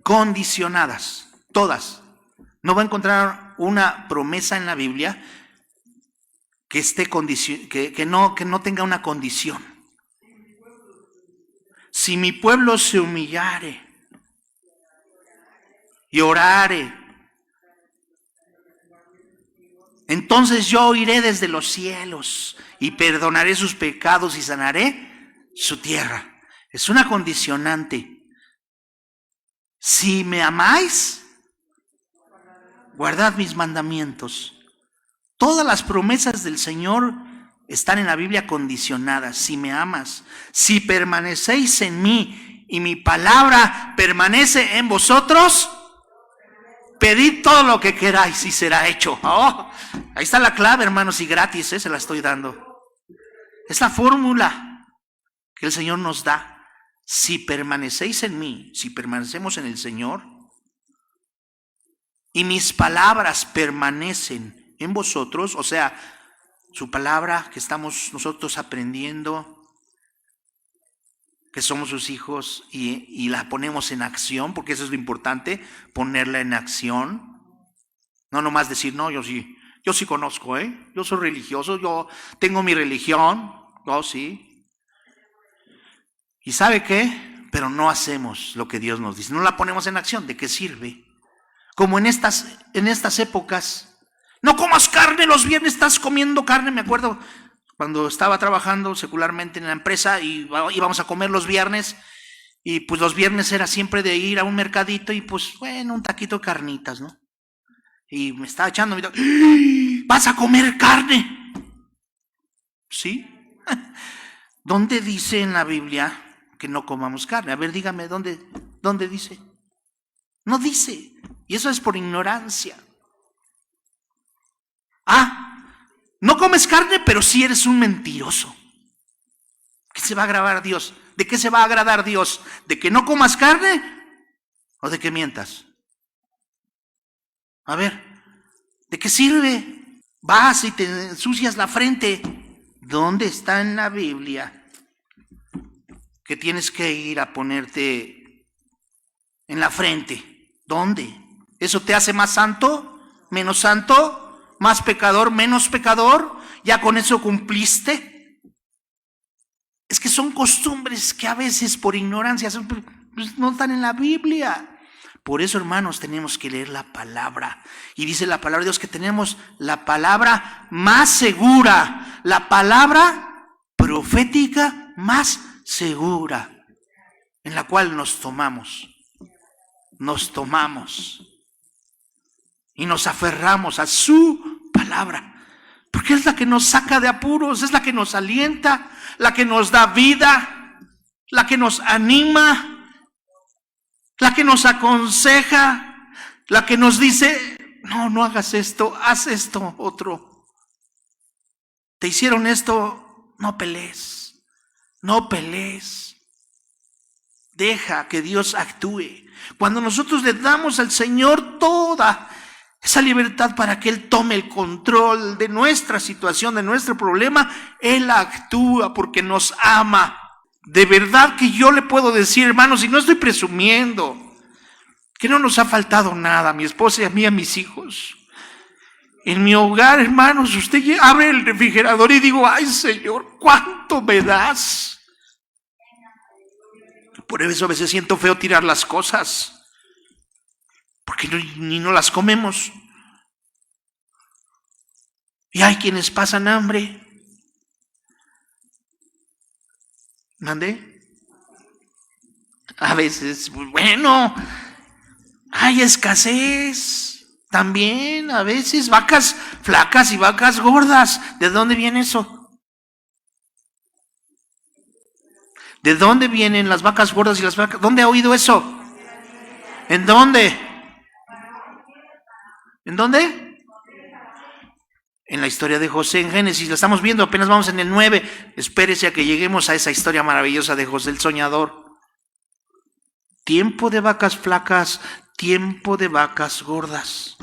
condicionadas, todas. No va a encontrar una promesa en la Biblia que esté que no tenga una condición. Si mi pueblo se humillare y orare, entonces yo oiré desde los cielos y perdonaré sus pecados y sanaré su tierra. Es una condicionante. Si me amáis, guardad mis mandamientos. Todas las promesas del Señor están en la Biblia condicionadas. Si me amas, si permanecéis en mí y mi palabra permanece en vosotros, pedid todo lo que queráis y será hecho. Oh, ahí está la clave, hermanos, y gratis, se la estoy dando. Es la fórmula que el Señor nos da. Si permanecéis en mí, si permanecemos en el Señor, y mis palabras permanecen en vosotros, o sea, su palabra que estamos nosotros aprendiendo, que somos sus hijos y la ponemos en acción, porque eso es lo importante, ponerla en acción. No nomás decir, no, yo sí Yo sí conozco, yo soy religioso, yo tengo mi religión, yo sí. ¿Y sabe qué? Pero no hacemos lo que Dios nos dice, no la ponemos en acción. ¿De qué sirve? Como en estas épocas, no comas carne, los viernes estás comiendo carne. Me acuerdo cuando estaba trabajando secularmente en la empresa y íbamos a comer los viernes, y pues los viernes era siempre de ir a un mercadito y pues bueno, un taquito de carnitas, ¿no? Y me estaba echando, ¿vas a comer carne? ¿Sí? ¿Dónde dice en la Biblia que no comamos carne? A ver, dígame, ¿dónde dice? No dice. Y eso es por ignorancia. No comes carne, pero sí eres un mentiroso. ¿Qué se va a agradar Dios? ¿De qué se va a agradar Dios? ¿De que no comas carne o de que mientas? A ver, ¿de qué sirve? Vas y te ensucias la frente. ¿Dónde está en la Biblia que tienes que ir a ponerte en la frente? ¿Dónde? ¿Eso te hace más santo? ¿Menos santo? ¿Más pecador? ¿Menos pecador? ¿Ya con eso cumpliste? Es que son costumbres que a veces por ignorancia no están en la Biblia. Por eso, hermanos, tenemos que leer la palabra. Y dice la palabra de Dios que tenemos la palabra más segura, la palabra profética más segura, en la cual nos tomamos y nos aferramos a su palabra. Porque es la que nos saca de apuros, es la que nos alienta, la que nos da vida, la que nos anima, la que nos aconseja, la que nos dice, no hagas esto, haz esto otro. Te hicieron esto, no pelees. Deja que Dios actúe. Cuando nosotros le damos al Señor toda esa libertad para que Él tome el control de nuestra situación, de nuestro problema, Él actúa porque nos ama. De verdad que yo le puedo decir, hermanos, y no estoy presumiendo, que no nos ha faltado nada, a mi esposa y a mí, a mis hijos. En mi hogar, hermanos, usted abre el refrigerador y digo, ay Señor, ¿cuánto me das? Por eso a veces siento feo tirar las cosas, porque ni no las comemos. Y hay quienes pasan hambre. ¿Mandé? A veces, bueno, hay escasez también, a veces vacas flacas y vacas gordas. ¿De dónde viene eso? ¿De dónde vienen las vacas gordas y las vacas? ¿Dónde ha oído eso? ¿En dónde? ¿En dónde? En la historia de José en Génesis, la estamos viendo, apenas vamos en el 9. Espérese a que lleguemos a esa historia maravillosa de José el soñador. Tiempo de vacas flacas, tiempo de vacas gordas.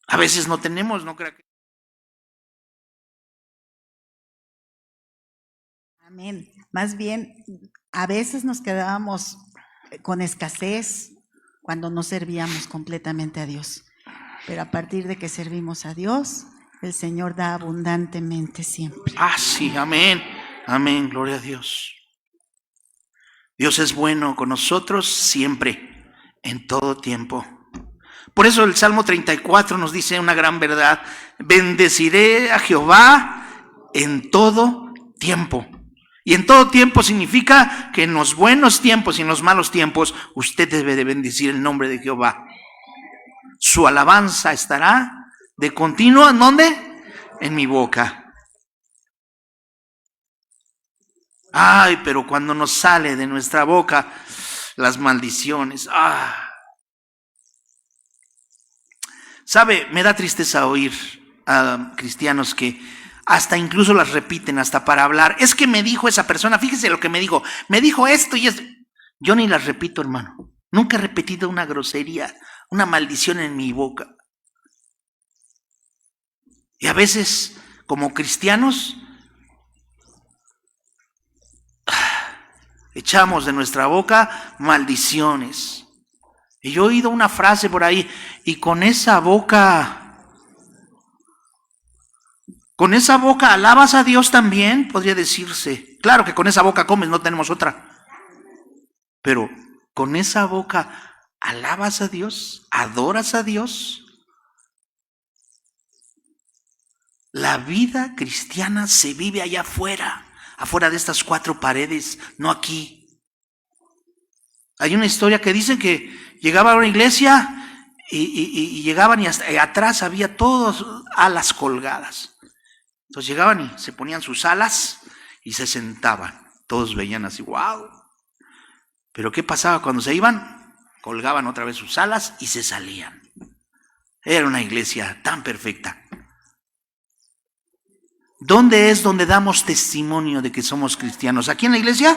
A veces no tenemos, no crea que... Amén. Más bien, a veces nos quedábamos con escasez cuando no servíamos completamente a Dios. Pero a partir de que servimos a Dios, el Señor da abundantemente siempre. Sí, amén. Amén, gloria a Dios. Dios es bueno con nosotros siempre, en todo tiempo. Por eso el Salmo 34 nos dice una gran verdad. Bendeciré a Jehová en todo tiempo. Y en todo tiempo significa que en los buenos tiempos y en los malos tiempos usted debe de bendecir el nombre de Jehová. Su alabanza estará de continuo, ¿en dónde? En mi boca. Ay, pero cuando nos sale de nuestra boca las maldiciones. ¿Sabe? Me da tristeza oír a cristianos que hasta incluso las repiten, hasta para hablar. Es que me dijo esa persona, fíjese lo que me dijo esto y esto. Yo ni las repito, hermano. Nunca he repetido una grosería, una maldición en mi boca. Y a veces, como cristianos, echamos de nuestra boca maldiciones. Y yo he oído una frase por ahí, y con esa boca ¿Con esa boca alabas a Dios también? Podría decirse. Claro que con esa boca comes, no tenemos otra. Pero ¿con esa boca alabas a Dios? ¿Adoras a Dios? La vida cristiana se vive allá afuera, afuera de estas cuatro paredes, no aquí. Hay una historia que dice que llegaba a una iglesia y llegaban y hasta atrás había todas alas colgadas. Entonces llegaban y se ponían sus alas y se sentaban. Todos veían así, wow. Pero ¿qué pasaba cuando se iban? Colgaban otra vez sus alas y se salían. Era una iglesia tan perfecta. ¿Dónde es donde damos testimonio de que somos cristianos? ¿Aquí en la iglesia?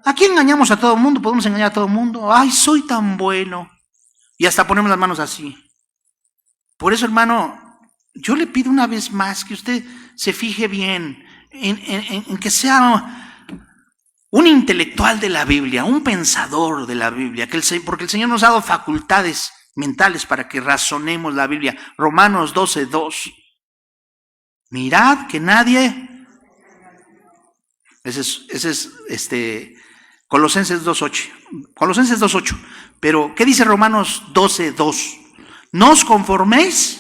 Aquí engañamos a todo el mundo, podemos engañar a todo el mundo. Ay, soy tan bueno. Y hasta ponemos las manos así. Por eso, hermano, yo le pido una vez más que usted se fije bien en que sea un intelectual de la Biblia, un pensador de la Biblia, porque el Señor nos ha dado facultades mentales para que razonemos la Biblia. Romanos 12:2. Mirad que nadie... Ese es Colosenses 2:8. Colosenses 2:8. Pero, ¿qué dice Romanos 12:2? No os conforméis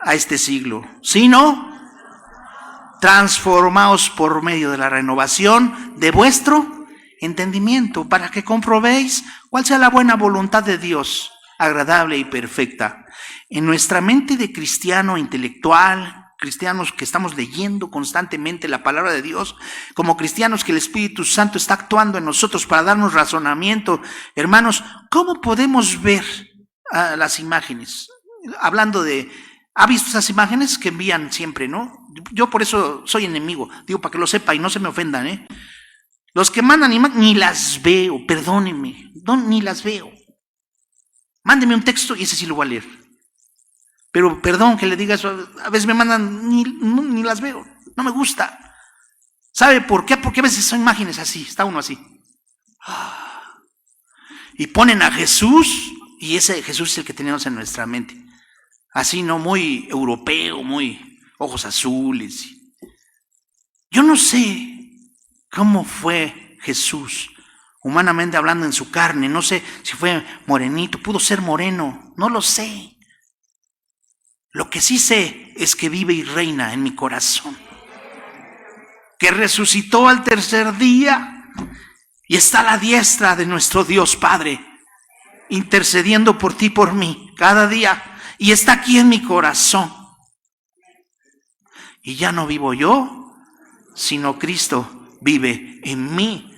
a este siglo, sino transformaos por medio de la renovación de vuestro entendimiento, para que comprobéis cuál sea la buena voluntad de Dios, agradable y perfecta. En nuestra mente de cristiano intelectual, cristianos que estamos leyendo constantemente la palabra de Dios, como cristianos que el Espíritu Santo está actuando en nosotros para darnos razonamiento, hermanos, ¿cómo podemos ver las imágenes? Hablando de, ¿ha visto esas imágenes que envían siempre, no? Yo por eso soy enemigo, digo para que lo sepa y no se me ofendan, Los que mandan imágenes, ni las veo, perdónenme, ni las veo. Mándeme un texto y ese sí lo voy a leer. Pero perdón que le diga eso, a veces me mandan, ni las veo, no me gusta. ¿Sabe por qué? Porque a veces son imágenes así, está uno así. Y ponen a Jesús, y ese Jesús es el que tenemos en nuestra mente. Así, no muy europeo, muy ojos azules. Yo no sé cómo fue Jesús, humanamente hablando en su carne. No sé si fue morenito, pudo ser moreno, no lo sé. Lo que sí sé es que vive y reina en mi corazón, que resucitó al tercer día y está a la diestra de nuestro Dios Padre, intercediendo por ti y por mí cada día, y está aquí en mi corazón. Y ya no vivo yo, sino Cristo vive en mí.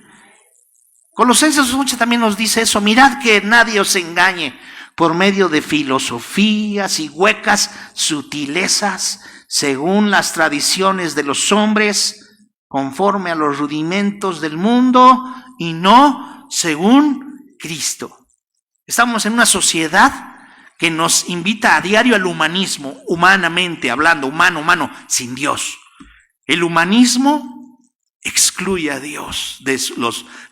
Colosenses 8 también nos dice eso: mirad que nadie os engañe por medio de filosofías y huecas sutilezas, según las tradiciones de los hombres, conforme a los rudimentos del mundo, y no según Cristo. Estamos en una sociedad que nos invita a diario al humanismo, humanamente hablando, humano, sin Dios. El humanismo excluye a Dios de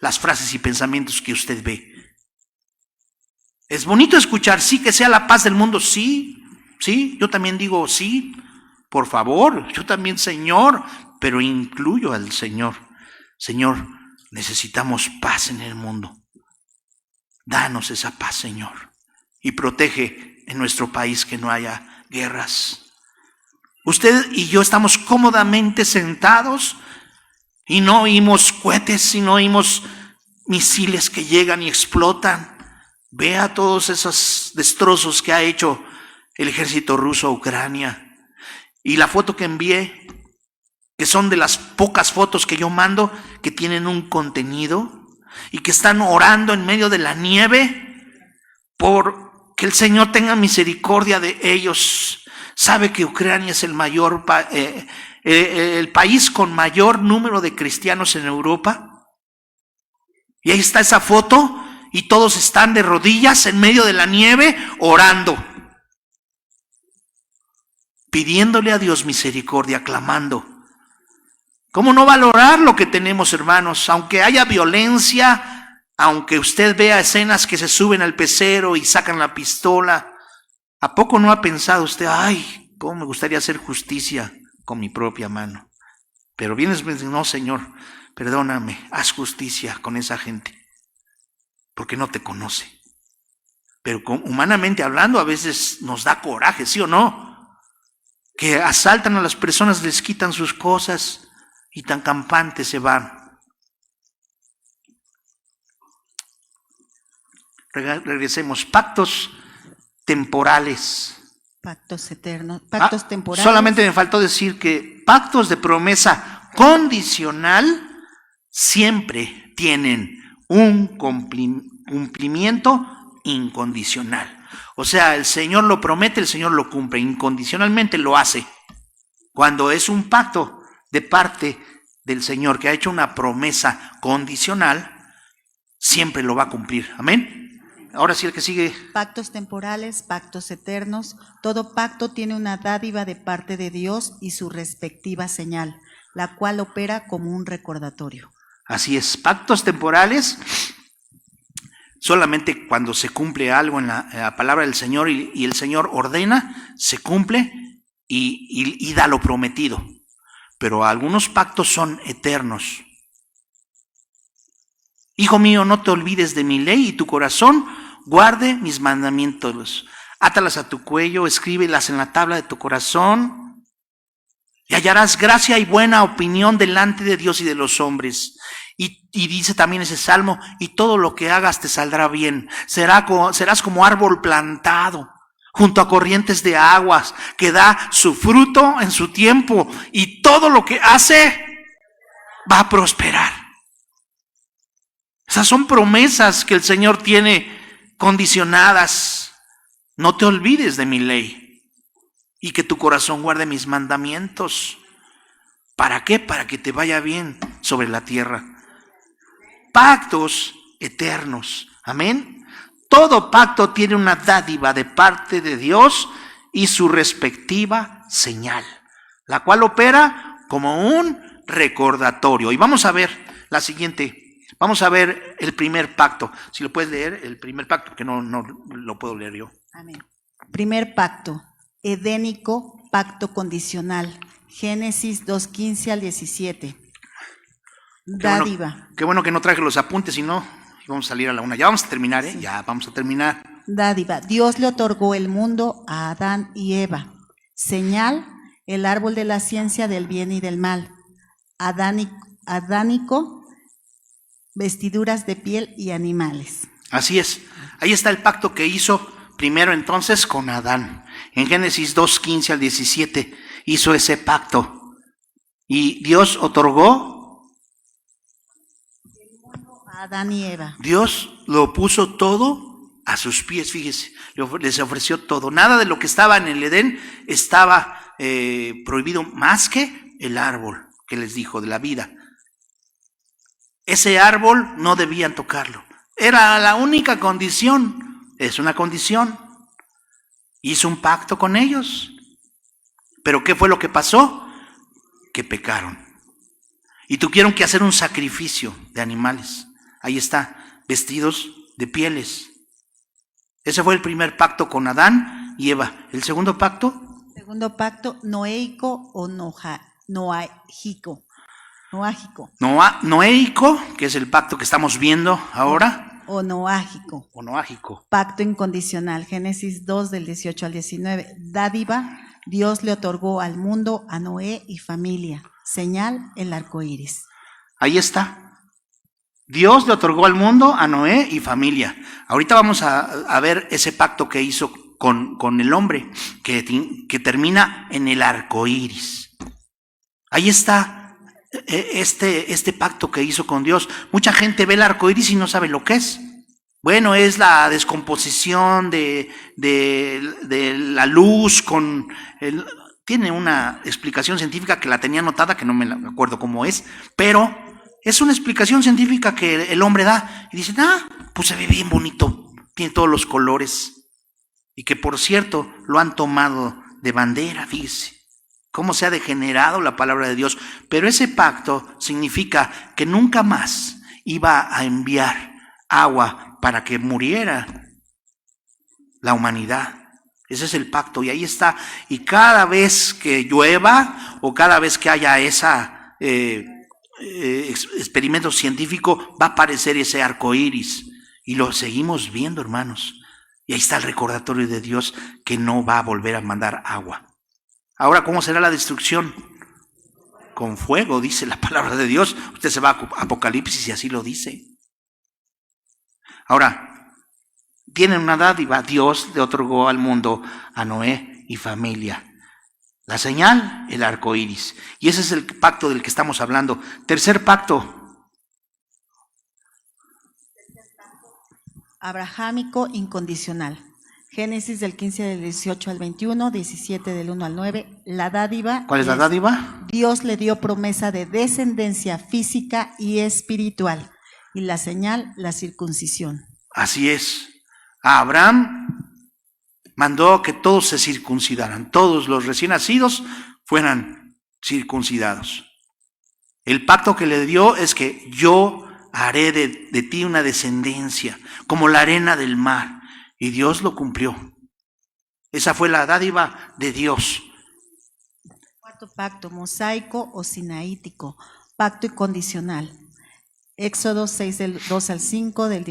las frases y pensamientos que usted ve. Es bonito escuchar, sí, que sea la paz del mundo, sí, yo también digo sí, por favor, yo también, Señor, pero incluyo al Señor. Señor, necesitamos paz en el mundo. Danos esa paz, Señor, y protege en nuestro país que no haya guerras. Usted y yo estamos cómodamente sentados y no oímos cohetes y no oímos misiles que llegan y explotan. Vea todos esos destrozos que ha hecho el ejército ruso a Ucrania. Y la foto que envié, que son de las pocas fotos que yo mando, que tienen un contenido y que están orando en medio de la nieve por que el Señor tenga misericordia de ellos. Sabe que Ucrania es el país con mayor número de cristianos en Europa. Y ahí está esa foto. Y todos están de rodillas en medio de la nieve orando, pidiéndole a Dios misericordia, clamando. ¿Cómo no valorar lo que tenemos, hermanos? Aunque haya violencia, aunque usted vea escenas que se suben al pecero y sacan la pistola, ¿a poco no ha pensado usted, ay, ¿cómo me gustaría hacer justicia con mi propia mano? Pero vienes y me dices, no, Señor, perdóname, haz justicia con esa gente, porque no te conoce. Pero humanamente hablando, a veces nos da coraje, ¿sí o no? Que asaltan a las personas, les quitan sus cosas y tan campantes se van. Regresemos. Pactos temporales. Pactos eternos, pactos temporales. Solamente me faltó decir que pactos de promesa condicional siempre tienen un cumplimiento incondicional. O sea, el Señor lo promete, el Señor lo cumple, incondicionalmente lo hace. Cuando es un pacto de parte del Señor que ha hecho una promesa condicional, siempre lo va a cumplir. Amén. Ahora sí, el que sigue. Pactos temporales, pactos eternos. Todo pacto tiene una dádiva de parte de Dios y su respectiva señal, la cual opera como un recordatorio. Así es, pactos temporales, solamente cuando se cumple algo en la palabra del Señor y el Señor ordena, se cumple y da lo prometido. Pero algunos pactos son eternos. Hijo mío, no te olvides de mi ley y tu corazón guarde mis mandamientos. Átalas a tu cuello, escríbelas en la tabla de tu corazón y hallarás gracia y buena opinión delante de Dios y de los hombres. Y dice también ese salmo, y todo lo que hagas te saldrá bien. Serás como árbol plantado junto a corrientes de aguas, que da su fruto en su tiempo, y todo lo que hace va a prosperar. Esas son promesas que el Señor tiene condicionadas. No te olvides de mi ley y que tu corazón guarde mis mandamientos. ¿Para qué? Para que te vaya bien sobre la tierra. Pactos eternos. Amén. Todo pacto tiene una dádiva de parte de Dios y su respectiva señal, la cual opera como un recordatorio. Y vamos a ver la siguiente. Vamos a ver el primer pacto. Si lo puedes leer, el primer pacto, que no lo puedo leer yo. Amén. Primer pacto, edénico, pacto condicional. Génesis 2:15 al 17. Dádiva. Qué bueno que no traje los apuntes, si no, íbamos a salir a la una. Ya vamos a terminar, ¿eh? Sí. Ya vamos a terminar. Dádiva. Dios le otorgó el mundo a Adán y Eva. Señal, el árbol de la ciencia del bien y del mal. Adánico, vestiduras de piel y animales. Así es. Ahí está el pacto que hizo primero entonces con Adán. En Génesis 2:15 al 17 hizo ese pacto. Y Dios otorgó a Adán y Eva. Dios lo puso todo a sus pies, fíjese. Les ofreció todo. Nada de lo que estaba en el Edén estaba prohibido más que el árbol que les dijo de la vida. Ese árbol no debían tocarlo. Era la única condición. Es una condición. Hizo un pacto con ellos. Pero ¿qué fue lo que pasó? Que pecaron. Y tuvieron que hacer un sacrificio de animales. Ahí está, vestidos de pieles. Ese fue el primer pacto con Adán y Eva. ¿El segundo pacto? Segundo pacto, noéico o noágico. Noéico, que es el pacto que estamos viendo ahora. O noágico. Pacto incondicional. Génesis 2 del 18 al 19. Dádiva, Dios le otorgó al mundo a Noé y familia. Señal, el arco iris. Ahí está. Dios le otorgó al mundo a Noé y familia. Ahorita vamos a ver ese pacto que hizo con el hombre, que termina en el arco iris. Ahí está. Este pacto que hizo con Dios. Mucha gente ve el arco iris y no sabe lo que es. Bueno, es la descomposición de la luz con tiene una explicación científica que la tenía anotada, que no me acuerdo cómo es, pero es una explicación científica que el hombre da y dice, pues se ve bien bonito, tiene todos los colores, y que por cierto lo han tomado de bandera, fíjese. Cómo se ha degenerado la palabra de Dios. Pero ese pacto significa que nunca más iba a enviar agua para que muriera la humanidad. Ese es el pacto y ahí está. Y cada vez que llueva o cada vez que haya esa experimento científico, va a aparecer ese arco iris. Y lo seguimos viendo, hermanos. Y ahí está el recordatorio de Dios que no va a volver a mandar agua. Ahora, ¿cómo será la destrucción? Con fuego, dice la palabra de Dios. Usted se va a Apocalipsis y así lo dice. Ahora, tienen una dádiva. Dios le otorgó al mundo a Noé y familia. La señal, el arco iris. Y ese es el pacto del que estamos hablando. Tercer pacto. Abrahámico incondicional. Génesis del 15 del 18 al 21, 17 del 1 al 9. La dádiva. ¿Cuál es la dádiva? Dios le dio promesa de descendencia física y espiritual. Y la señal, la circuncisión. Así es. A Abraham mandó que todos se circuncidaran. Todos los recién nacidos fueran circuncidados. El pacto que le dio es que yo haré de ti una descendencia, como la arena del mar. Y Dios lo cumplió. Esa fue la dádiva de Dios. Cuarto pacto, mosaico o sinaítico, pacto incondicional. Éxodo 6 del 2 al 5, del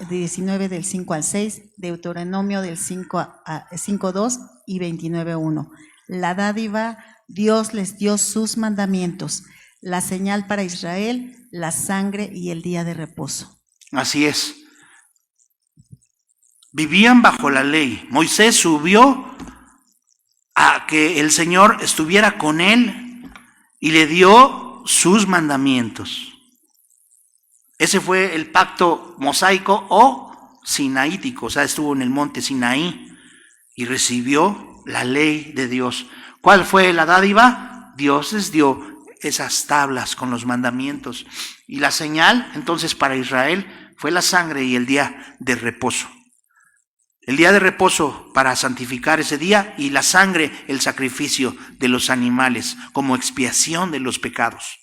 19 del 5 al 6, Deuteronomio del 5:2 y 29:1. La dádiva, Dios les dio sus mandamientos, la señal para Israel, la sangre y el día de reposo. Así es. Vivían bajo la ley. Moisés subió a que el Señor estuviera con él y le dio sus mandamientos. Ese fue el pacto mosaico o sinaítico, o sea, estuvo en el monte Sinaí y recibió la ley de Dios. ¿Cuál fue la dádiva? Dios les dio esas tablas con los mandamientos. Y la señal, entonces, para Israel fue la sangre y el día de reposo. El día de reposo para santificar ese día y la sangre, el sacrificio de los animales como expiación de los pecados.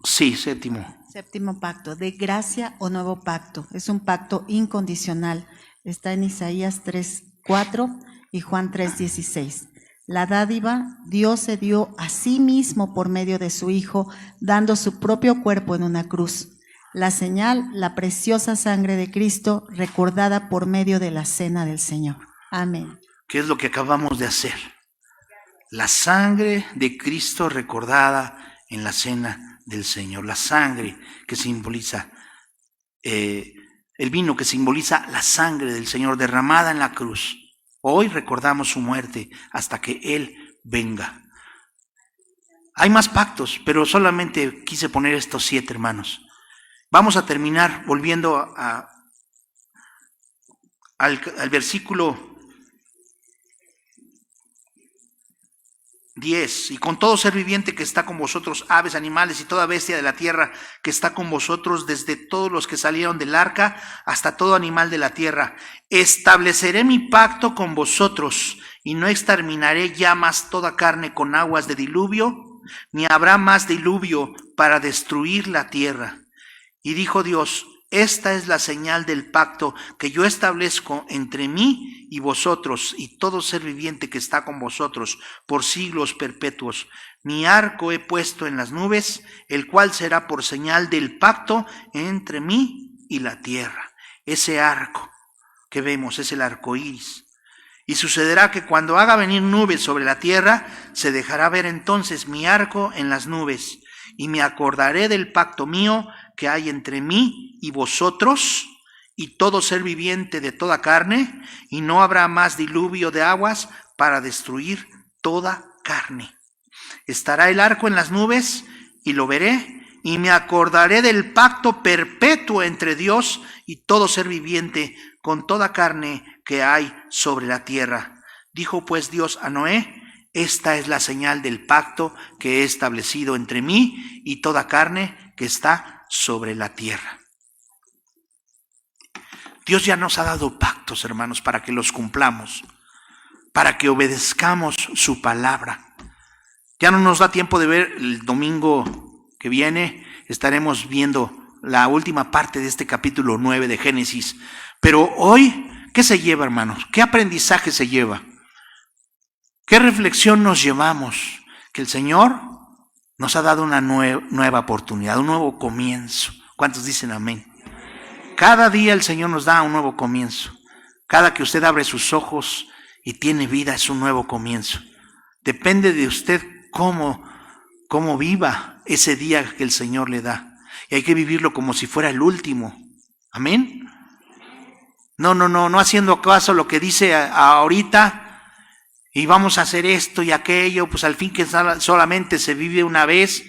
Sí, séptimo. Séptimo pacto, de gracia o nuevo pacto. Es un pacto incondicional. Está en Isaías 3:4 y Juan 3:16. La dádiva, Dios se dio a sí mismo por medio de su Hijo, dando su propio cuerpo en una cruz. La señal, la preciosa sangre de Cristo, recordada por medio de la cena del Señor. Amén. ¿Qué es lo que acabamos de hacer? La sangre de Cristo recordada en la cena del Señor. La sangre que simboliza, el vino que simboliza la sangre del Señor derramada en la cruz. Hoy recordamos su muerte hasta que Él venga. Hay más pactos, pero solamente quise poner estos 7, hermanos. Vamos a terminar volviendo al versículo 10. Y con todo ser viviente que está con vosotros, aves, animales y toda bestia de la tierra que está con vosotros, desde todos los que salieron del arca hasta todo animal de la tierra, estableceré mi pacto con vosotros y no exterminaré ya más toda carne con aguas de diluvio, ni habrá más diluvio para destruir la tierra. Y dijo Dios: esta es la señal del pacto que yo establezco entre mí y vosotros y todo ser viviente que está con vosotros por siglos perpetuos. Mi arco he puesto en las nubes, el cual será por señal del pacto entre mí y la tierra. Ese arco que vemos es el arco iris. Y sucederá que cuando haga venir nubes sobre la tierra, se dejará ver entonces mi arco en las nubes, y me acordaré del pacto mío que hay entre mí y vosotros y todo ser viviente de toda carne, y no habrá más diluvio de aguas para destruir toda carne. Estará el arco en las nubes y lo veré, y me acordaré del pacto perpetuo entre Dios y todo ser viviente con toda carne que hay sobre la tierra. Dijo pues Dios a Noé: esta es la señal del pacto que he establecido entre mí y toda carne que está sobre la tierra. Dios ya nos ha dado pactos, hermanos, para que los cumplamos, para que obedezcamos su palabra. Ya no nos da tiempo de ver. El domingo que viene estaremos viendo la última parte de este capítulo 9 de Génesis, Pero hoy, ¿qué se lleva, hermanos? ¿Qué aprendizaje se lleva? ¿Qué reflexión nos llevamos? Que el Señor nos ha dado una nueva oportunidad, un nuevo comienzo. ¿Cuántos dicen amén? Cada día el Señor nos da un nuevo comienzo. Cada que usted abre sus ojos y tiene vida es un nuevo comienzo. Depende de usted cómo viva ese día que el Señor le da. Y hay que vivirlo como si fuera el último. Amén. No haciendo caso a lo que dice ahorita y vamos a hacer esto y aquello, pues al fin que solamente se vive una vez,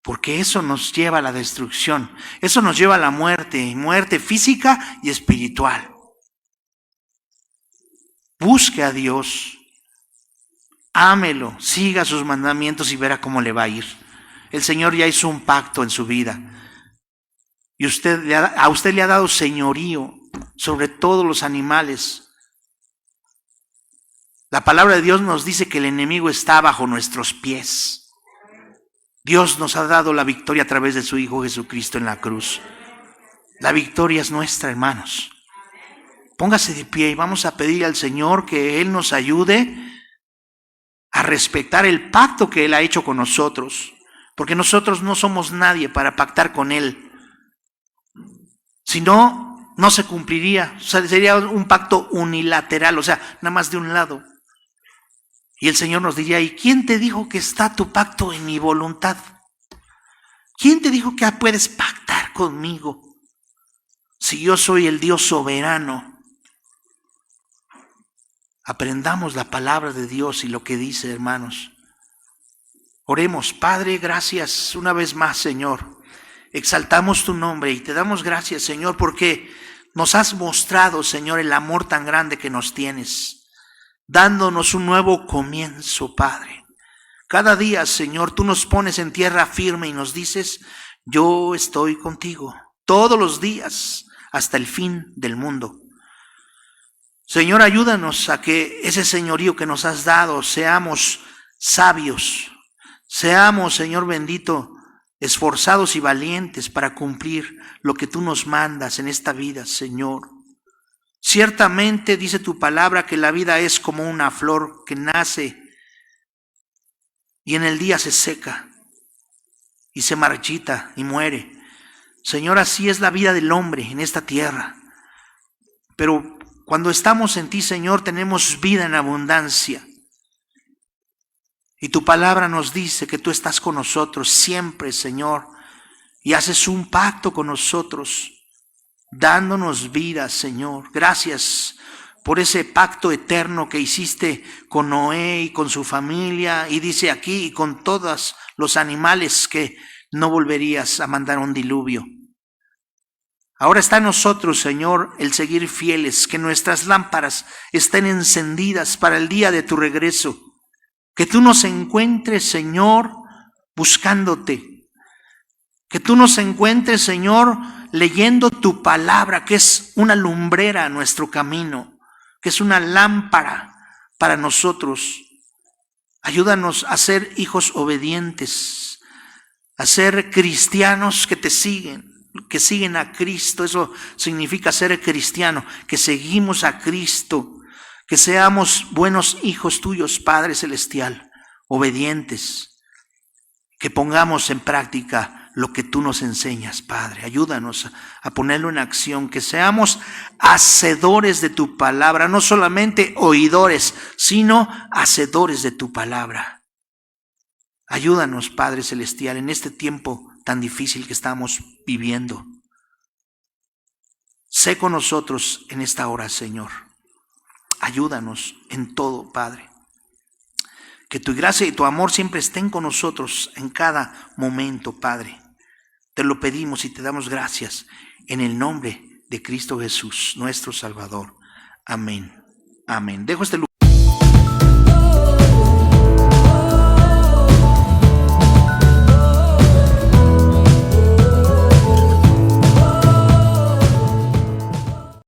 porque eso nos lleva a la destrucción, eso nos lleva a la muerte física y espiritual. Busque a Dios, ámelo, siga sus mandamientos y verá cómo le va a ir. El Señor ya hizo un pacto en su vida y a usted le ha dado señorío sobre todos los animales. La palabra de Dios nos dice que el enemigo está bajo nuestros pies. Dios nos ha dado la victoria a través de su Hijo Jesucristo en la cruz. La victoria es nuestra, hermanos. Póngase de pie y vamos a pedir al Señor que Él nos ayude a respetar el pacto que Él ha hecho con nosotros, porque nosotros no somos nadie para pactar con Él. Si no, no se cumpliría. O sea, sería un pacto unilateral, o sea, nada más de un lado. Y el Señor nos diría, ¿y quién te dijo que está tu pacto en mi voluntad? ¿Quién te dijo que puedes pactar conmigo? Si yo soy el Dios soberano. Aprendamos la palabra de Dios y lo que dice, hermanos. Oremos. Padre, gracias una vez más, Señor. Exaltamos tu nombre y te damos gracias, Señor, porque nos has mostrado, Señor, el amor tan grande que nos tienes, dándonos un nuevo comienzo, Padre. Cada día, Señor, tú nos pones en tierra firme y nos dices, yo estoy contigo todos los días hasta el fin del mundo. Señor, ayúdanos a que ese señorío que nos has dado seamos sabios, seamos, Señor bendito, esforzados y valientes para cumplir lo que tú nos mandas en esta vida, Señor. Ciertamente dice tu palabra que la vida es como una flor que nace y en el día se seca y se marchita y muere. Señor, así es la vida del hombre en esta tierra. Pero cuando estamos en ti, Señor, tenemos vida en abundancia. Y tu palabra nos dice que tú estás con nosotros siempre, Señor, y haces un pacto con nosotros, dándonos vida, Señor. Gracias por ese pacto eterno que hiciste con Noé y con su familia, y dice aquí, y con todos los animales que no volverías a mandar un diluvio. Ahora está en nosotros, Señor, el seguir fieles, que nuestras lámparas estén encendidas para el día de tu regreso. Que tú nos encuentres, Señor, buscándote. Que tú nos encuentres, Señor, leyendo tu palabra, que es una lumbrera a nuestro camino, que es una lámpara para nosotros. Ayúdanos a ser hijos obedientes, a ser cristianos que te siguen, que siguen a Cristo. Eso significa ser cristiano, que seguimos a Cristo. Que seamos buenos hijos tuyos, Padre Celestial, obedientes. Que pongamos en práctica lo que tú nos enseñas, Padre. Ayúdanos a ponerlo en acción. Que seamos hacedores de tu palabra, no solamente oidores, sino hacedores de tu palabra. Ayúdanos, Padre Celestial, en este tiempo tan difícil que estamos viviendo. Sé con nosotros en esta hora, Señor. Ayúdanos en todo, Padre. Que tu gracia y tu amor siempre estén con nosotros en cada momento, Padre. Te lo pedimos y te damos gracias en el nombre de Cristo Jesús, nuestro Salvador. Amén. Amén. Dejo este lugar.